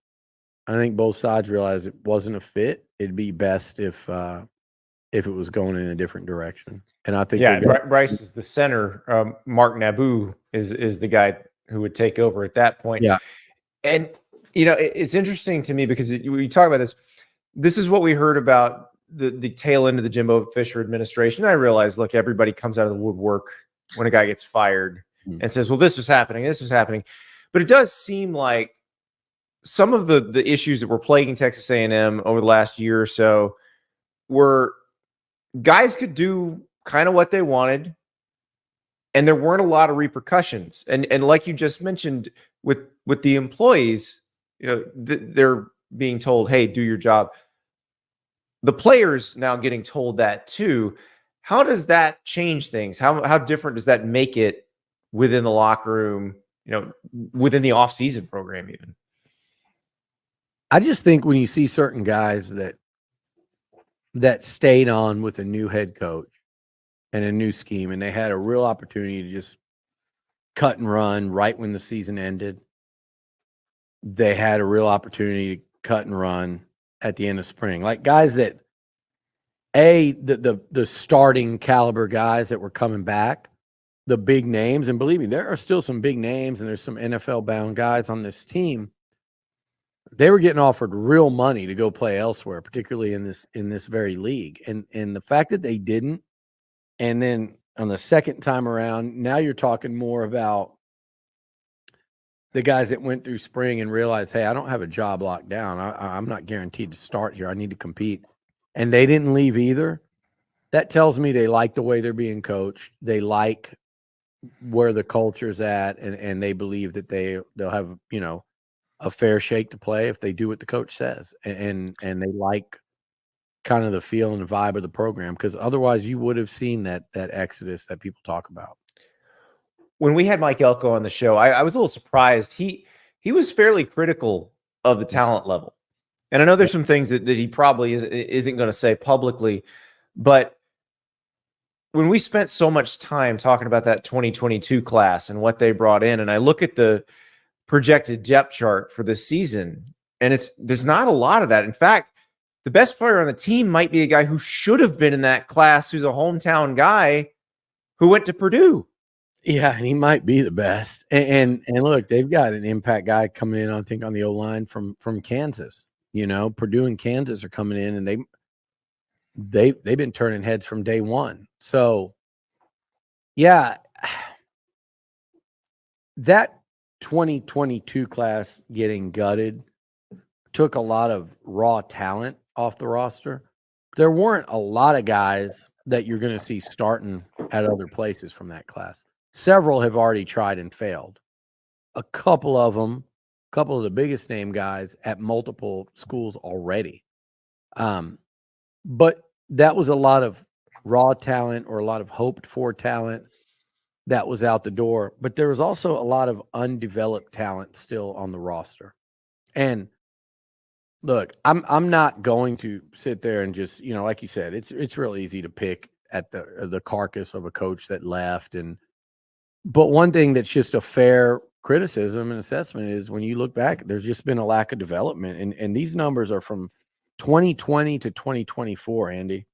Speaker 3: I think both sides realized it wasn't a fit. It'd be best if it was going in a different direction. And I think,
Speaker 1: Bryce is the center. Mark Naboo is the guy who would take over at that point.
Speaker 3: Yeah.
Speaker 1: And, you know, it's interesting to me because we talk about this. This is what we heard about the tail end of the Jimbo Fisher administration. I realize, look, everybody comes out of the woodwork when a guy gets fired and says, well, this was happening. But it does seem like some of the issues that were plaguing Texas A&M over the last year or so were guys could do kind of what they wanted, and there weren't a lot of repercussions. And like you just mentioned with the employees, you know, they're being told, hey, do your job. The players now getting told that too. How does that change things? How different does that make it within the locker room, you know, within the offseason program even?
Speaker 3: I just think when you see certain guys that stayed on with a new head coach and a new scheme, and they had a real opportunity to just cut and run right when the season ended. They had a real opportunity to cut and run at the end of spring. Like guys that, the starting caliber guys that were coming back, the big names, and believe me, there are still some big names, and there's some NFL-bound guys on this team. They were getting offered real money to go play elsewhere, particularly in this very league. And the fact that they didn't, and then on the second time around, now you're talking more about the guys that went through spring and realized, hey, I don't have a job locked down. I'm not guaranteed to start here. I need to compete. And they didn't leave either. That tells me they like the way they're being coached. They like where the culture's at, and they believe that they'll have, you know, a fair shake to play if they do what the coach says, and they like kind of the feel and the vibe of the program, because otherwise you would have seen that exodus that people talk about.
Speaker 1: When we had Mike Elko on the show, I was a little surprised. He was fairly critical of the talent level, and I know there's some things that he probably isn't going to say publicly, but when we spent so much time talking about that 2022 class and what they brought in, and I look at the projected depth chart for this season, and there's not a lot of that. In fact, the best player on the team might be a guy who should have been in that class, who's a hometown guy who went to Purdue.
Speaker 3: Yeah, and he might be the best. And look, they've got an impact guy coming in, I think, on the O-line from Kansas. You know, Purdue and Kansas are coming in, and they've been turning heads from day one. So, yeah, that 2022 class getting gutted took a lot of raw talent off the roster. There weren't a lot of guys that you're going to see starting at other places from that class. Several have already tried and failed. A couple of the biggest name guys at multiple schools already. But that was a lot of raw talent or a lot of hoped for talent that was out the door. But there was also a lot of undeveloped talent still on the roster. And look, I'm not going to sit there and just, like you said, it's real easy to pick at the carcass of a coach that left. But one thing that's just a fair criticism and assessment is when you look back, there's just been a lack of development. And these numbers are from 2020 to 2024, Andy.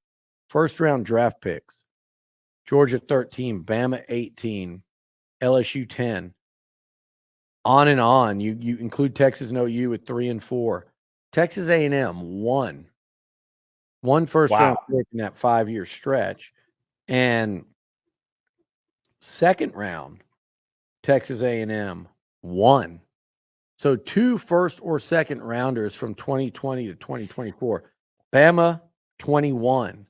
Speaker 3: First round draft picks. Georgia 13, Bama 18, LSU 10. On and on. You include Texas and OU with 3 and 4. Texas A&M one first round pick in that 5-year stretch. And second round, Texas A&M 1. So 2 first or second rounders from 2020 to 2024. Bama 21.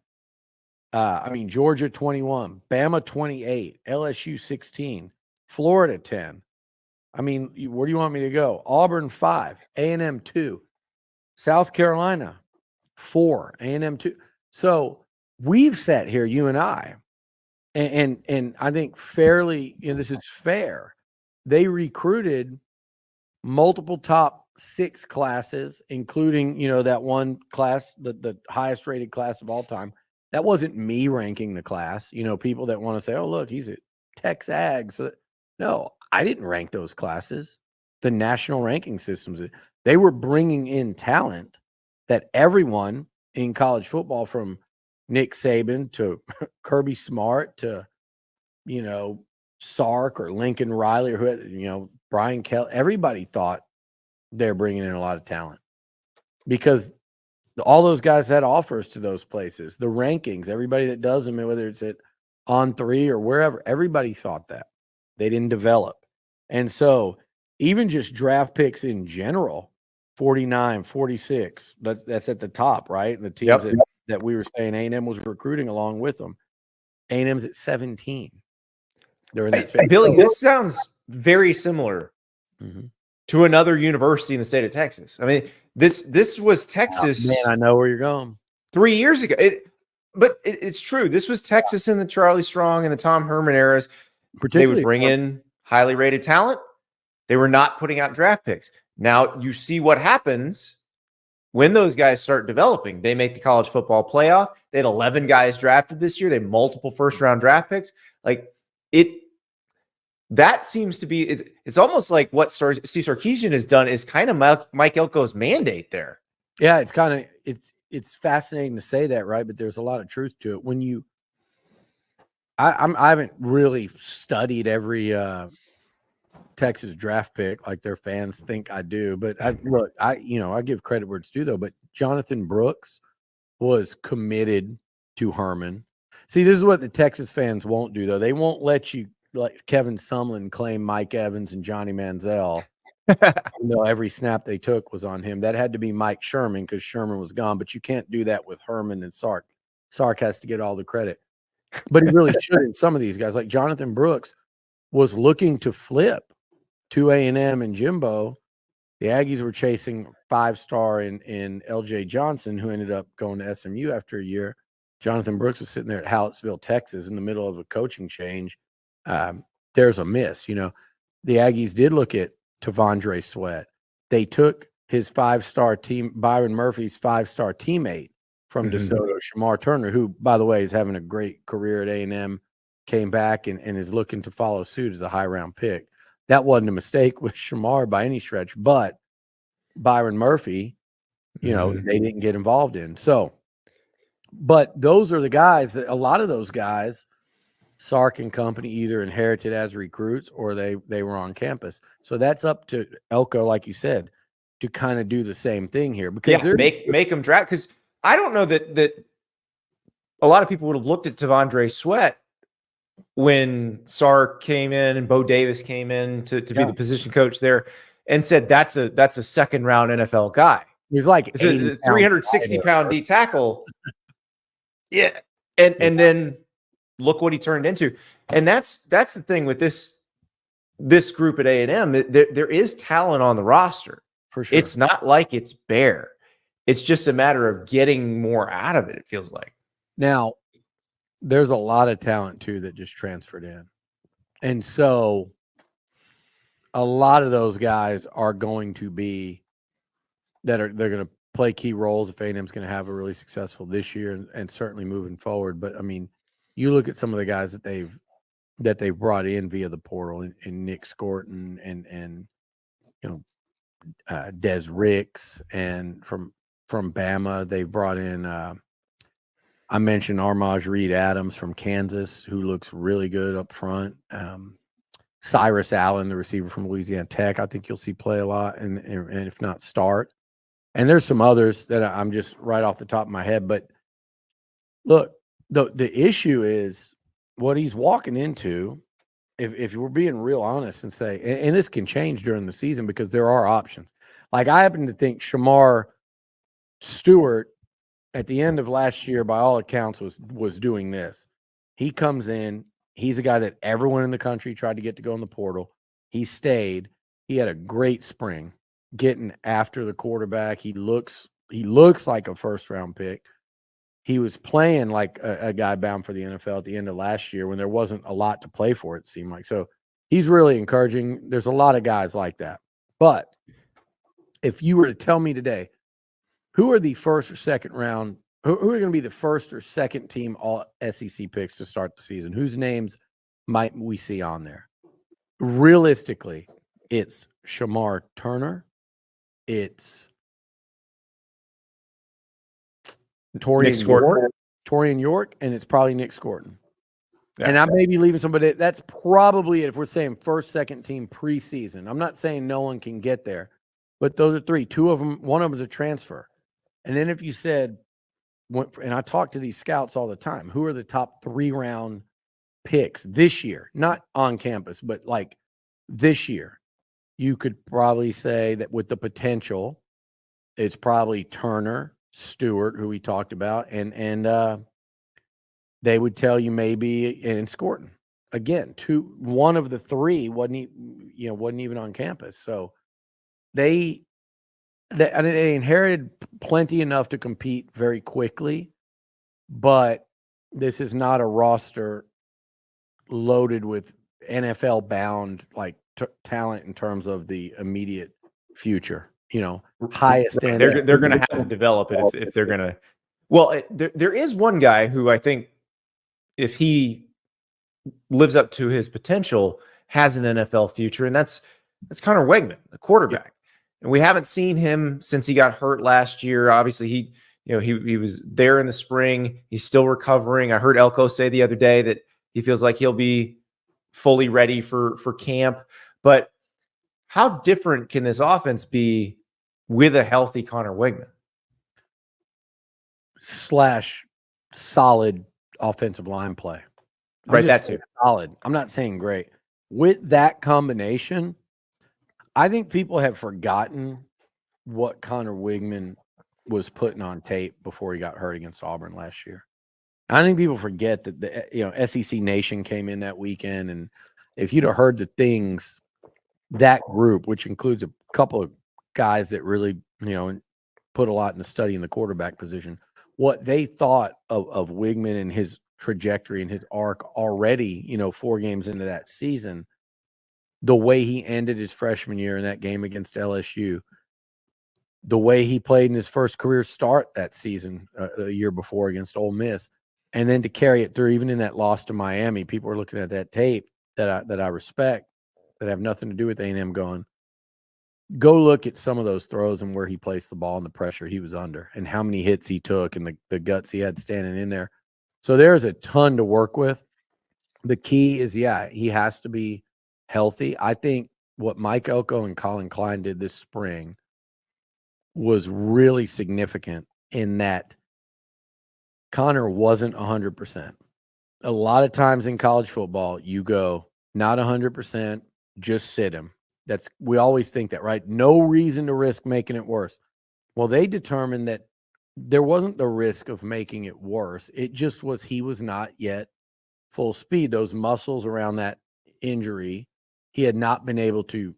Speaker 3: Georgia 21. Bama 28. LSU 16. Florida 10. Where do you want me to go? Auburn 5. A&M 2. South Carolina 4. A&M 2. So we've sat here, you and I, and I think fairly, this is fair. They recruited multiple top 6 classes, including, that one class, the highest rated class of all time. That wasn't me ranking the class. People that want to say, oh, look, he's at Tex Ags. So, no, I didn't rank those classes. The national ranking systems, they were bringing in talent that everyone in college football, from Nick Saban to Kirby Smart to, Sark or Lincoln Riley or who, Brian Kelly, everybody thought they're bringing in a lot of talent because all those guys had offers to those places. The rankings, everybody that does them, whether it's at On3 or wherever, everybody thought that. They didn't develop. And so even just draft picks in general, 49, 46, that's at the top, right? And the teams that we were saying A&M was recruiting along with them. A&M's at 17. They're in that space.
Speaker 1: Billy, this sounds very similar to another university in the state of Texas. This was Texas.
Speaker 3: Man, I know where you're going.
Speaker 1: 3 years ago. It's true. This was Texas in the Charlie Strong and the Tom Herman eras. They would bring in highly rated talent. They were not putting out draft picks. Now you see what happens when those guys start developing. They make the college football playoff. They had 11 guys drafted this year. They had multiple first-round draft picks. That seems to be it's almost like what Steve Sarkisian has done is kind of Mike Elko's mandate there.
Speaker 3: Yeah, it's fascinating to say that, right? But there's a lot of truth to it. When I haven't really studied every Texas draft pick like their fans think I do, but I give credit where it's due though. But Jonathan Brooks was committed to Herman. See, this is what the Texas fans won't do though. They won't let you like Kevin Sumlin claim Mike Evans and Johnny Manziel. Every snap they took was on him. That had to be Mike Sherman because Sherman was gone. But you can't do that with Herman and Sark. Sark has to get all the credit. But he really shouldn't. Some of these guys, like Jonathan Brooks, was looking to flip to A&M and Jimbo. The Aggies were chasing 5-star in LJ Johnson, who ended up going to SMU after a year. Jonathan Brooks was sitting there at Hallettsville, Texas, in the middle of a coaching change. There's a miss. The Aggies did look at Tavondre Sweat. They took his 5-star team, Byron Murphy's 5-star teammate from DeSoto, Shamar Turner, who, by the way, is having a great career at A&M, came back and is looking to follow suit as a high-round pick. That wasn't a mistake with Shamar by any stretch, but Byron Murphy, they didn't get involved in. So, but those are the guys that a lot of those guys, Sark and company, either inherited as recruits or they were on campus. So that's up to Elko, like you said, to kind of do the same thing here because
Speaker 1: make them draft. Because I don't know that a lot of people would have looked at Tavondre Sweat when Sark came in and Bo Davis came in to be the position coach there and said, that's a second round NFL guy.
Speaker 3: He's like
Speaker 1: It's a 360-pound D tackle. Yeah. And then look what he turned into. And that's the thing with this group at A&M. There is talent on the roster.
Speaker 3: For sure.
Speaker 1: It's not like it's bare. It's just a matter of getting more out of it, it feels like.
Speaker 3: Now, there's a lot of talent, too, that just transferred in. And so a lot of those guys are going to be they're going to play key roles if A&M's going to have a really successful this year and certainly moving forward. But, I mean, you look at some of the guys that they've brought in via the portal and Nick Scorton and Des Ricks, and from Bama they've brought in I mentioned Armaj Reed Adams from Kansas, who looks really good up front. Cyrus Allen, the receiver from Louisiana Tech, I think you'll see play a lot and if not start. And there's some others that I'm just right off the top of my head. But look, the issue is what he's walking into. If we're being real honest and say, and this can change during the season because there are options. Like I happen to think Shamar Stewart at the end of last year, by all accounts, was doing this. He comes in. He's a guy that everyone in the country tried to get to go in the portal. He stayed. He had a great spring getting after the quarterback. He looks like a first-round pick. He was playing like a guy bound for the NFL at the end of last year when there wasn't a lot to play for, it seemed like. So he's really encouraging. There's a lot of guys like that. But if you were to tell me today, who are the first or second round, who are going to be the first or second team all SEC picks to start the season? Whose names might we see on there? Realistically, it's Shamar Turner. It's Torian York, and it's probably Nick Scorton. Yeah. And I may be leaving somebody. That's probably it if we're saying first, second team preseason. I'm not saying no one can get there, but those are three. Two of them, one of them is a transfer. And then if you said, and I talk to these scouts all the time, who are the top 3-round picks this year? Not on campus, but like this year. You could probably say that with the potential, it's probably Turner, Stewart, who we talked about, and they would tell you maybe in Scorton. Again, one of the three wasn't even on campus. So they inherited plenty enough to compete very quickly, but this is not a roster loaded with NFL bound like talent in terms of the immediate future. Highest end.
Speaker 1: They're going to have to develop it if they're going to. Well, there is one guy who I think, if he lives up to his potential, has an NFL future, and that's Connor Wegman, the quarterback. Yeah. And we haven't seen him since he got hurt last year. Obviously, he was there in the spring. He's still recovering. I heard Elko say the other day that he feels like he'll be fully ready for camp. But how different can this offense be with a healthy Connor Wegman?
Speaker 3: / solid offensive line play.
Speaker 1: Right, that too.
Speaker 3: Solid. I'm not saying great. With that combination, I think people have forgotten what Connor Wegman was putting on tape before he got hurt against Auburn last year. I think people forget that the SEC Nation came in that weekend, and if you'd have heard the things that group, which includes a couple of guys that really put a lot into studying the quarterback position, what they thought of Wegman and his trajectory and his arc already, 4 games into that season, the way he ended his freshman year in that game against LSU, the way he played in his first career start that season, a year before against Ole Miss, and then to carry it through even in that loss to Miami. People are looking at that tape that I respect, that have nothing to do with A&M, going, go look at some of those throws and where he placed the ball and the pressure he was under and how many hits he took and the guts he had standing in there. So there's a ton to work with. The key is, he has to be healthy. I think what Mike Elko and Colin Klein did this spring was really significant in that Connor wasn't 100%. A lot of times in college football, you go not 100%, just sit him. We always think that, right? No reason to risk making it worse. Well, they determined that there wasn't the risk of making it worse. It just was he was not yet full speed. Those muscles around that injury, he had not been able to,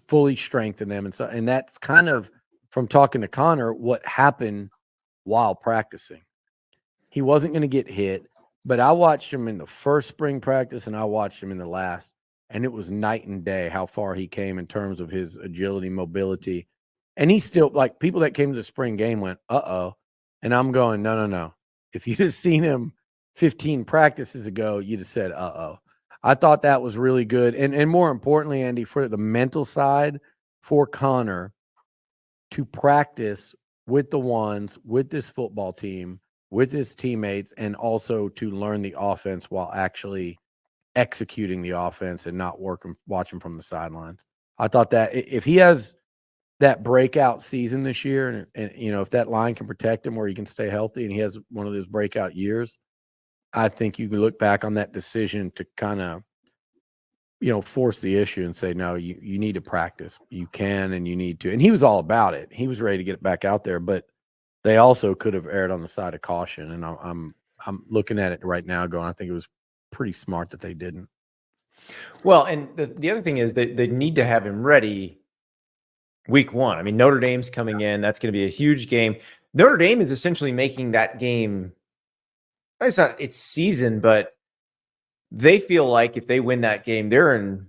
Speaker 3: fully strengthen them. And that's kind of, from talking to Connor, what happened while practicing. He wasn't going to get hit, but I watched him in the first spring practice and I watched him in the last, and it was night and day how far he came in terms of his agility, mobility. And he still, like, people that came to the spring game went, uh-oh. And I'm going, no. If you'd have seen him 15 practices ago, you'd have said, uh-oh. I thought that was really good. And more importantly, Andy, for the mental side, for Connor to practice with the ones, with this football team, with his teammates, and also to learn the offense while actually executing the offense and not watching from the sidelines. I thought that if he has that breakout season this year, and if that line can protect him where he can stay healthy and he has one of those breakout years, I think you can look back on that decision to kind of, force the issue and say, no, you need to practice. You can and you need to. And he was all about it. He was ready to get it back out there, but they also could have erred on the side of caution. And I'm looking at it right now going, I think it was pretty smart that they didn't.
Speaker 1: Well, and the other thing is that they need to have him ready week 1. I mean, Notre Dame's coming in. That's going to be a huge game. Notre Dame is essentially making that game. It's not its season, but they feel like if they win that game, they're in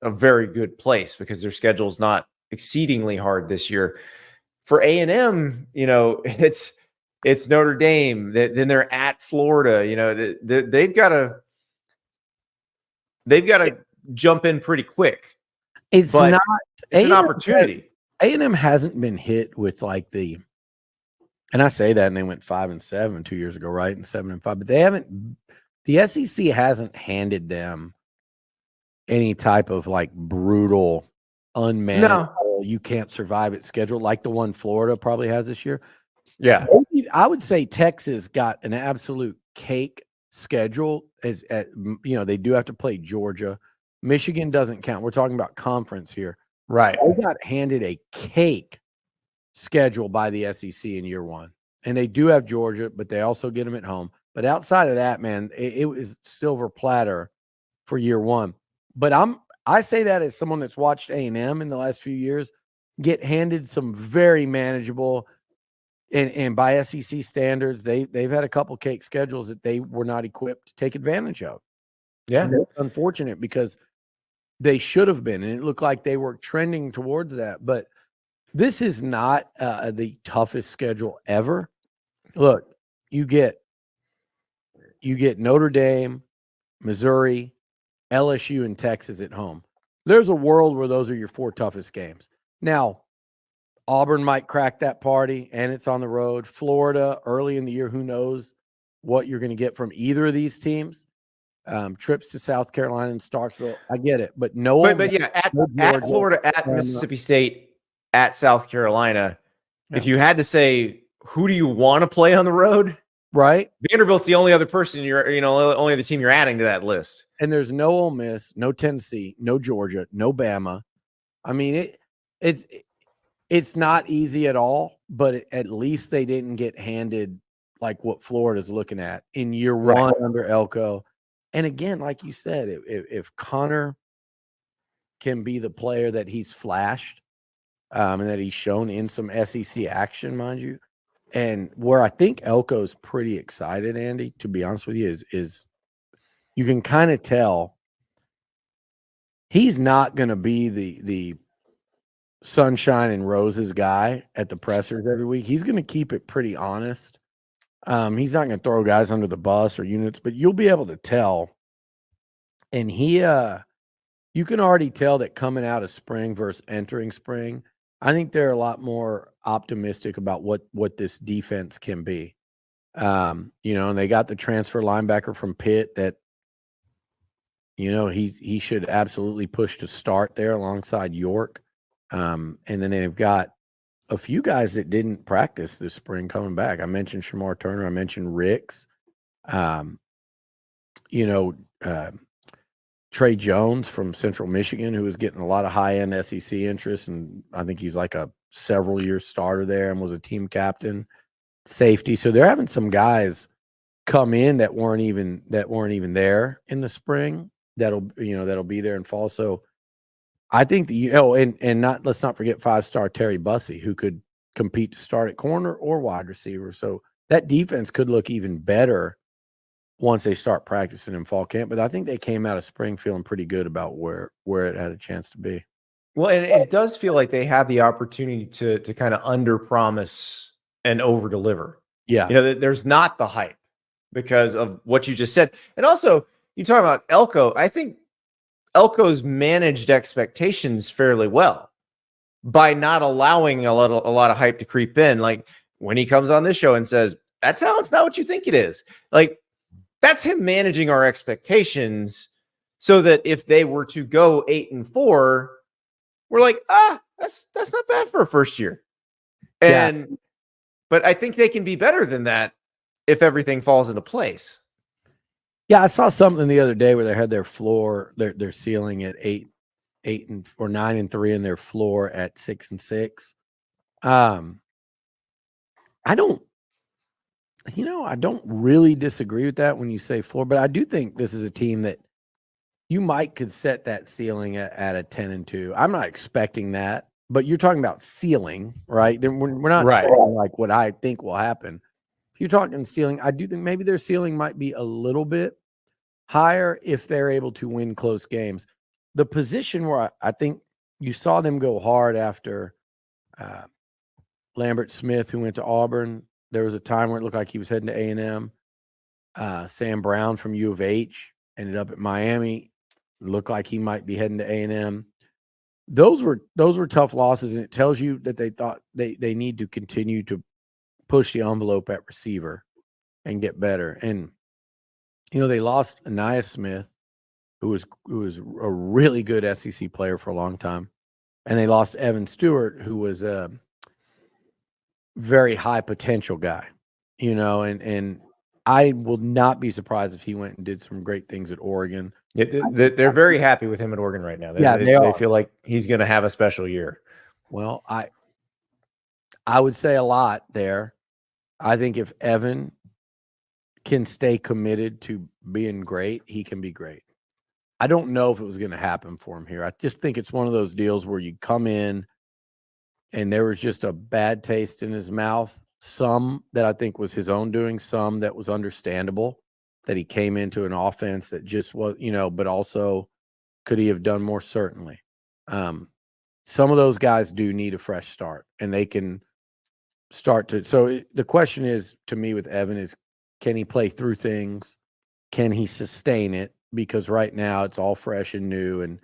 Speaker 1: a very good place because their schedule's not exceedingly hard this year. For A&M, it's Notre Dame. Then they're at Florida. They've got to jump in pretty quick.
Speaker 3: It's
Speaker 1: an
Speaker 3: A&M,
Speaker 1: opportunity.
Speaker 3: A&M hasn't been hit with like and I say that, and they went 5-7 2 years ago, right? And 7-5, but they haven't. The SEC hasn't handed them any type of like brutal, unmanageable, you can't survive it schedule like the one Florida probably has this year.
Speaker 1: Yeah,
Speaker 3: I would say Texas got an absolute cake schedule. They do have to play Georgia. Michigan doesn't count. We're talking about conference here.
Speaker 1: right.
Speaker 3: They got handed a cake schedule by the SEC in year 1. And they do have Georgia, but they also get them at home. But outside of that, man, it was silver platter for year 1. But I say that as someone that's watched A&M in the last few years get handed some very manageable, and by SEC standards, they've had a couple cake schedules that they were not equipped to take advantage of.
Speaker 1: Yeah,
Speaker 3: and it's unfortunate because they should have been, and it looked like they were trending towards that. But this is not the toughest schedule ever. Look, you get Notre Dame, Missouri, LSU, and Texas at home. There's a world where those are your 4 toughest games. Now, Auburn might crack that party, and it's on the road. Florida, early in the year, who knows what you're going to get from either of these teams. Trips to South Carolina and Starkville, I get it. But
Speaker 1: at Florida, at Mississippi State, at South Carolina, if you had to say, who do you want to play on the road?
Speaker 3: Right.
Speaker 1: Vanderbilt's the only other person only other team you're adding to that list.
Speaker 3: And there's no Ole Miss, no Tennessee, no Georgia, no Bama. I mean, it's not easy at all, but at least they didn't get handed like what Florida's looking at in year 1 under Elko. And again, like you said, if Connor can be the player that he's flashed, and that he's shown in some SEC action, mind you, and where I think Elko's pretty excited, Andy, to be honest with you, is you can kind of tell he's not going to be the sunshine and roses guy at the pressers every week. He's going to keep it pretty honest. He's not going to throw guys under the bus or units, but you'll be able to tell. And you can already tell that coming out of spring versus entering spring, I think they're a lot more optimistic about what this defense can be. And they got the transfer linebacker from Pitt that, he should absolutely push to start there alongside York. And then they've got a few guys that didn't practice this spring coming back. I mentioned Shamar Turner. I mentioned Ricks. Trey Jones from Central Michigan, who was getting a lot of high-end SEC interest, and I think he's like a several-year starter there and was a team captain, safety. So they're having some guys come in that weren't even there in the spring. That'll be there in fall. So I think let's not forget 5-star Terry Bussey, who could compete to start at corner or wide receiver. So that defense could look even better once they start practicing in fall camp. But I think they came out of spring feeling pretty good about where it had a chance to be.
Speaker 1: Well, and it does feel like they have the opportunity to kind of under promise and over deliver.
Speaker 3: Yeah.
Speaker 1: There's not the hype because of what you just said. And also, you talk about Elko. I think Elko's managed expectations fairly well by not allowing a lot of hype to creep in. Like when he comes on this show and says, that talent's not what you think it is. Like, that's him managing our expectations so that if they were to go 8-4, we're like, that's not bad for a first year. But I think they can be better than that if everything falls into place.
Speaker 3: Yeah, I saw something the other day where they had their floor, their ceiling at 8 or 9-3, and their floor at 6-6. I don't really disagree with that when you say floor, but I do think this is a team that you could set that ceiling at a 10-2. I'm not expecting that, but you're talking about ceiling, right? We're not saying like what I think will happen. If you're talking ceiling, I do think maybe their ceiling might be a little bit higher if they're able to win close games. The position where I think you saw them go hard after Lambert Smith, who went to Auburn. There was a time where it looked like he was heading to A&M. Sam Brown from U of H ended up at Miami. Looked like he might be heading to A&M. Those were tough losses, and it tells you that they thought they need to continue to push the envelope at receiver and get better. And they lost Aniyah Smith, who was a really good SEC player for a long time, and they lost Evan Stewart, who was a very high potential guy, and I will not be surprised if he went and did some great things at Oregon.
Speaker 1: Yeah, they're very happy with him at Oregon right now. They feel like he's going to have a special year.
Speaker 3: Well, I would say a lot there. I think if Evan can stay committed to being great, he can be great. I don't know if it was going to happen for him here. I just think it's one of those deals where you come in and there was just a bad taste in his mouth. Some that I think was his own doing, some that was understandable, that he came into an offense that just was, but also could he have done more? Certainly. Some of those guys do need a fresh start, and they can start to. So the question is, to me, with Evan is, can he play through things? Can he sustain it? Because right now it's all fresh and new. And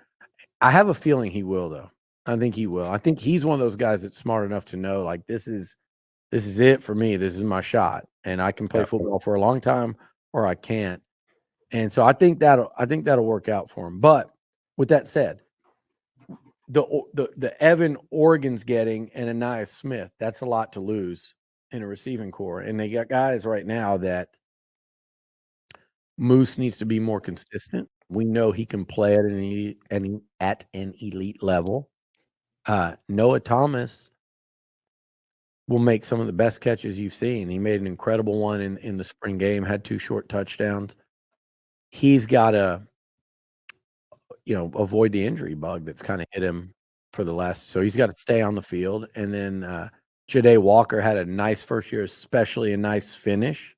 Speaker 3: I have a feeling he will, though. I think he will. I think he's one of those guys that's smart enough to know, like, this is it for me. This is my shot, and I can play football for a long time, or I can't. And so I think that'll work out for him. But with that said, the Evan Oregon's getting and Aniyah Smith, that's a lot to lose in a receiving core. And they got guys right now that Moose needs to be more consistent. We know he can play at an elite level. Noah Thomas will make some of the best catches you've seen. He made an incredible one in the spring game, had 2 short touchdowns. He's got to, avoid the injury bug that's kind of hit him for the last. So he's got to stay on the field. And then Ja'Day Walker had a nice first year, especially a nice finish.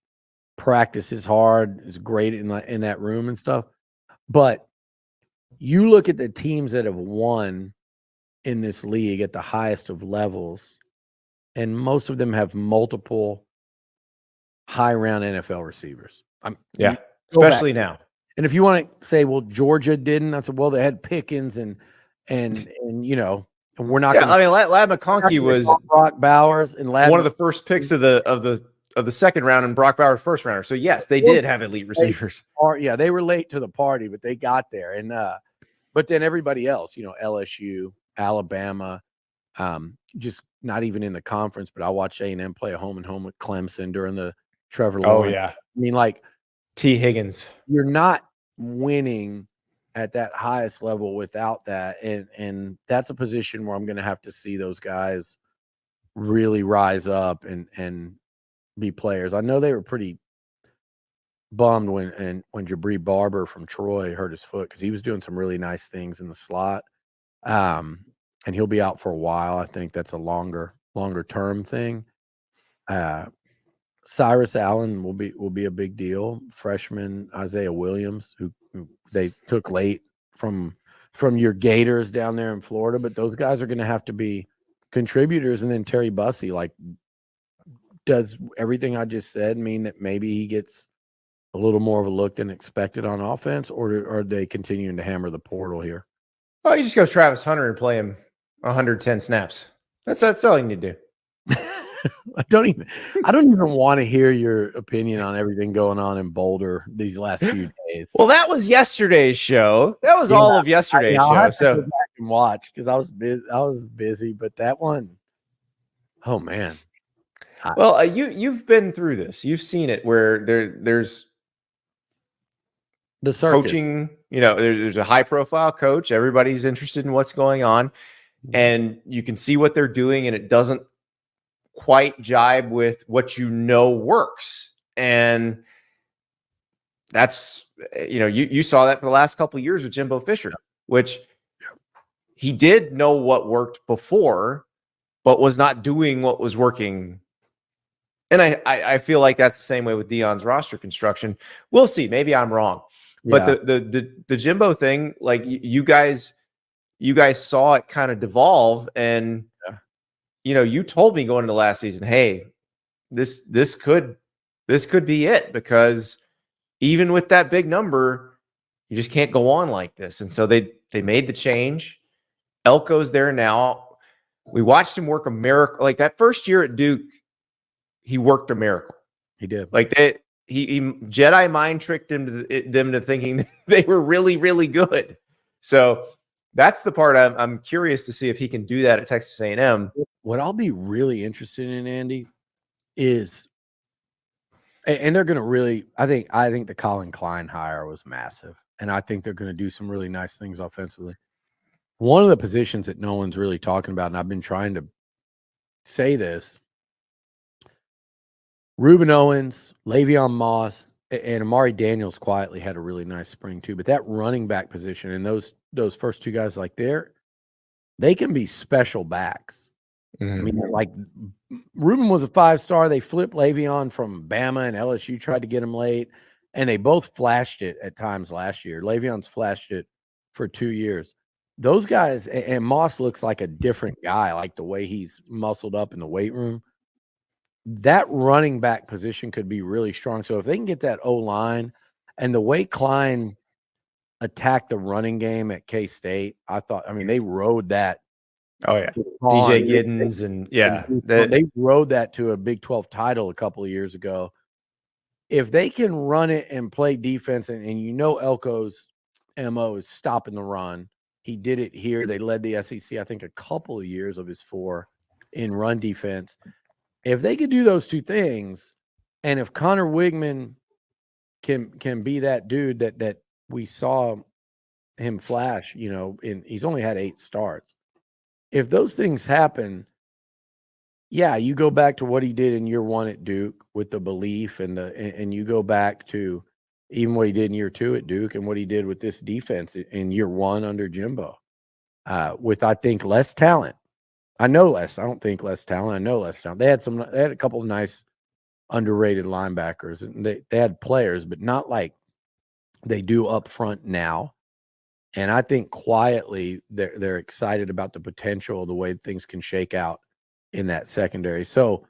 Speaker 3: Practices hard, is great in that room and stuff. But you look at the teams that have won in this league at the highest of levels, and most of them have multiple high-round NFL receivers.
Speaker 1: Especially now.
Speaker 3: And if you want to say, well, Georgia didn't, I said, well, they had Pickens and we're not.
Speaker 1: Yeah, Ladd McConkey was
Speaker 3: Brock Bowers and
Speaker 1: one of the first picks of the second round, and Brock Bowers first rounder. So yes, they did have elite receivers.
Speaker 3: They were late to the party, but they got there. And but then everybody else, LSU, Alabama, just not even in the conference, but I watched A&M play a home and home with Clemson during the Trevor
Speaker 1: Oh,
Speaker 3: Lawrence.
Speaker 1: yeah.
Speaker 3: I mean, like,
Speaker 1: T. Higgins.
Speaker 3: you're not winning at that highest level without that. And that's a position where I'm going to have to see those guys really rise up and be players. I know they were pretty bummed when Jabri Barber from Troy hurt his foot because he was doing some really nice things in the slot. And he'll be out for a while. I think that's a longer term thing. Cyrus Allen will be a big deal. Freshman Isaiah Williams, who they took late from your Gators down there in Florida, but those guys are going to have to be contributors. And then Terry Bussey, like, does everything I just said mean that maybe he gets a little more of a look than expected on offense, or are they continuing to hammer the portal here?
Speaker 1: Oh, you just go Travis Hunter and play him 110 snaps. That's all you need to do.
Speaker 3: I don't even want to hear your opinion on everything going on in Boulder these last few days.
Speaker 1: Well, that was yesterday's show. That was all of yesterday's show.
Speaker 3: I'll have to
Speaker 1: So
Speaker 3: go back and watch because I was busy. But that one, oh man.
Speaker 1: Well, you've been through this. You've seen it where there's
Speaker 3: the circuit.
Speaker 1: Coaching. There's a high profile coach. Everybody's interested in what's going on, and you can see what they're doing, and it doesn't quite jibe with what works. And that's you saw that for the last couple of years with Jimbo Fisher, which he did know what worked before, but was not doing what was working. And I feel like that's the same way with Deion's roster construction. We'll see. Maybe I'm wrong. But the Jimbo thing, like you guys saw it kind of devolve, and you told me going into last season, hey, this could be it, because even with that big number, you just can't go on like this. And so they made the change. Elko's there now. We watched him work a miracle. Like that first year at Duke, he worked a miracle.
Speaker 3: He did.
Speaker 1: Like he Jedi mind tricked them to thinking they were really, really good. So that's the part I'm curious to see if he can do that at Texas A&M.
Speaker 3: What I'll be really interested in, Andy, is, and they're going to really, I think the Colin Klein hire was massive, and I think they're going to do some really nice things offensively. One of the positions that no one's really talking about, and I've been trying to say this, Reuben Owens, Le'Veon Moss, and Amari Daniels quietly had a really nice spring too. But that running back position and those first two guys, like they can be special backs.
Speaker 1: Mm-hmm.
Speaker 3: I mean, like Reuben was a 5-star. They flipped Le'Veon from Bama, and LSU tried to get him late, and they both flashed it at times last year. Le'Veon's flashed it for 2 years. Those guys, and Moss looks like a different guy, like the way he's muscled up in the weight room. That running back position could be really strong. So if they can get that O-line, and the way Klein attacked the running game at K-State, they rode that.
Speaker 1: Oh, yeah. DJ Giddens
Speaker 3: they rode that to a Big 12 title a couple of years ago. If they can run it and play defense, and Elko's MO is stopping the run. He did it here. They led the SEC, I think, a couple of years of his 4 in run defense. If they could do those two things, and if Connor Wigman can be that dude that we saw him flash, he's only had 8 starts. If those things happen, yeah, you go back to what he did in year 1 at Duke with the belief, and you go back to even what he did in year 2 at Duke and what he did with this defense in year 1 under Jimbo, with, I think, less talent. I don't think less talent. I know less talent. They had a couple of nice underrated linebackers, and they had players, but not like they do up front now. And I think quietly they're excited about the potential of the way things can shake out in that secondary. So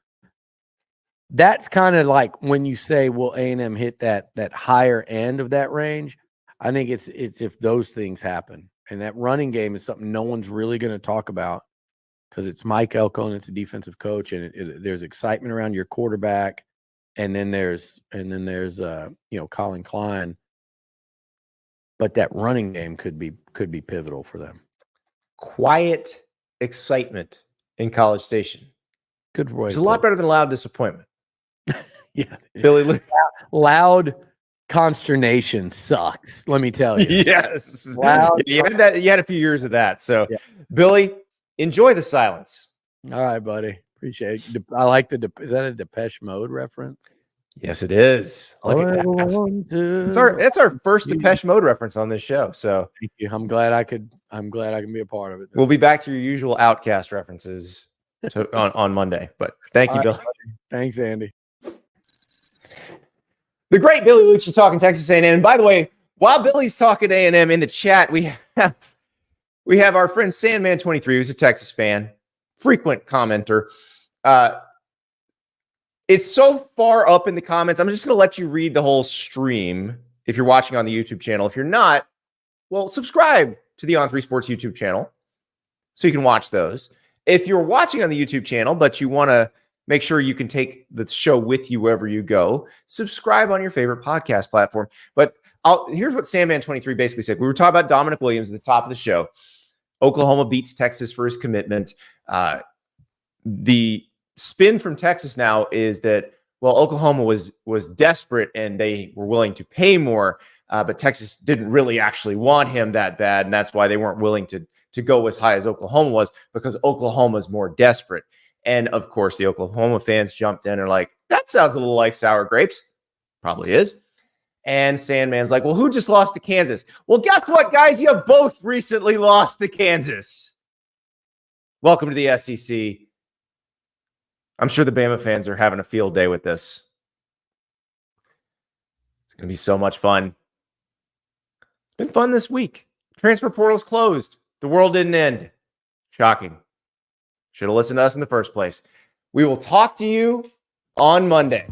Speaker 3: that's kind of like when you say, will A&M hit that higher end of that range? I think it's if those things happen. And that running game is something no one's really going to talk about, because it's Mike Elko and it's a defensive coach, and there's excitement around your quarterback, and then there's Colin Klein. But that running game could be pivotal for them.
Speaker 1: Quiet excitement in College Station.
Speaker 3: Good voice.
Speaker 1: It's a lot better than loud disappointment.
Speaker 3: Yeah.
Speaker 1: Billy.
Speaker 3: Loud consternation sucks. Let me tell you.
Speaker 1: Yes.
Speaker 3: Loud.
Speaker 1: You had that. You had a few years of that. So,
Speaker 3: Yeah.
Speaker 1: Billy, enjoy the silence.
Speaker 3: All right, buddy. Appreciate it. I like is that a Depeche Mode reference?
Speaker 1: Yes, it is. Look at that. That's our first Depeche Mode reference on this show. So
Speaker 3: thank you. I'm glad I can be a part of it.
Speaker 1: We'll be back to your usual Outcast references on Monday. But thank you, Billy.
Speaker 3: Thanks, Andy.
Speaker 1: The great Billy Liucci talking Texas A&M. And by the way, while Billy's talking A&M in the chat, we have our friend Sandman23, who's a Texas fan, frequent commenter. It's so far up in the comments. I'm just going to let you read the whole stream if you're watching on the YouTube channel. If you're not, well, subscribe to the On3 Sports YouTube channel so you can watch those. If you're watching on the YouTube channel, but you want to make sure you can take the show with you wherever you go, subscribe on your favorite podcast platform. But here's what Sandman23 basically said. We were talking about Damonic Williams at the top of the show. Oklahoma beats Texas for his commitment. The spin from Texas now is that, well, Oklahoma was desperate and they were willing to pay more, but Texas didn't really actually want him that bad, and that's why they weren't willing to go as high as Oklahoma was, because Oklahoma's more desperate. And of course, the Oklahoma fans jumped in and are like, that sounds a little like sour grapes. Probably is. And Sandman's like, well, who just lost to Kansas? Well, guess what, guys? You both recently lost to Kansas. Welcome to the SEC. I'm sure the Bama fans are having a field day with this. It's going to be so much fun. It's been fun this week. Transfer portal's closed. The world didn't end. Shocking. Should have listened to us in the first place. We will talk to you on Monday.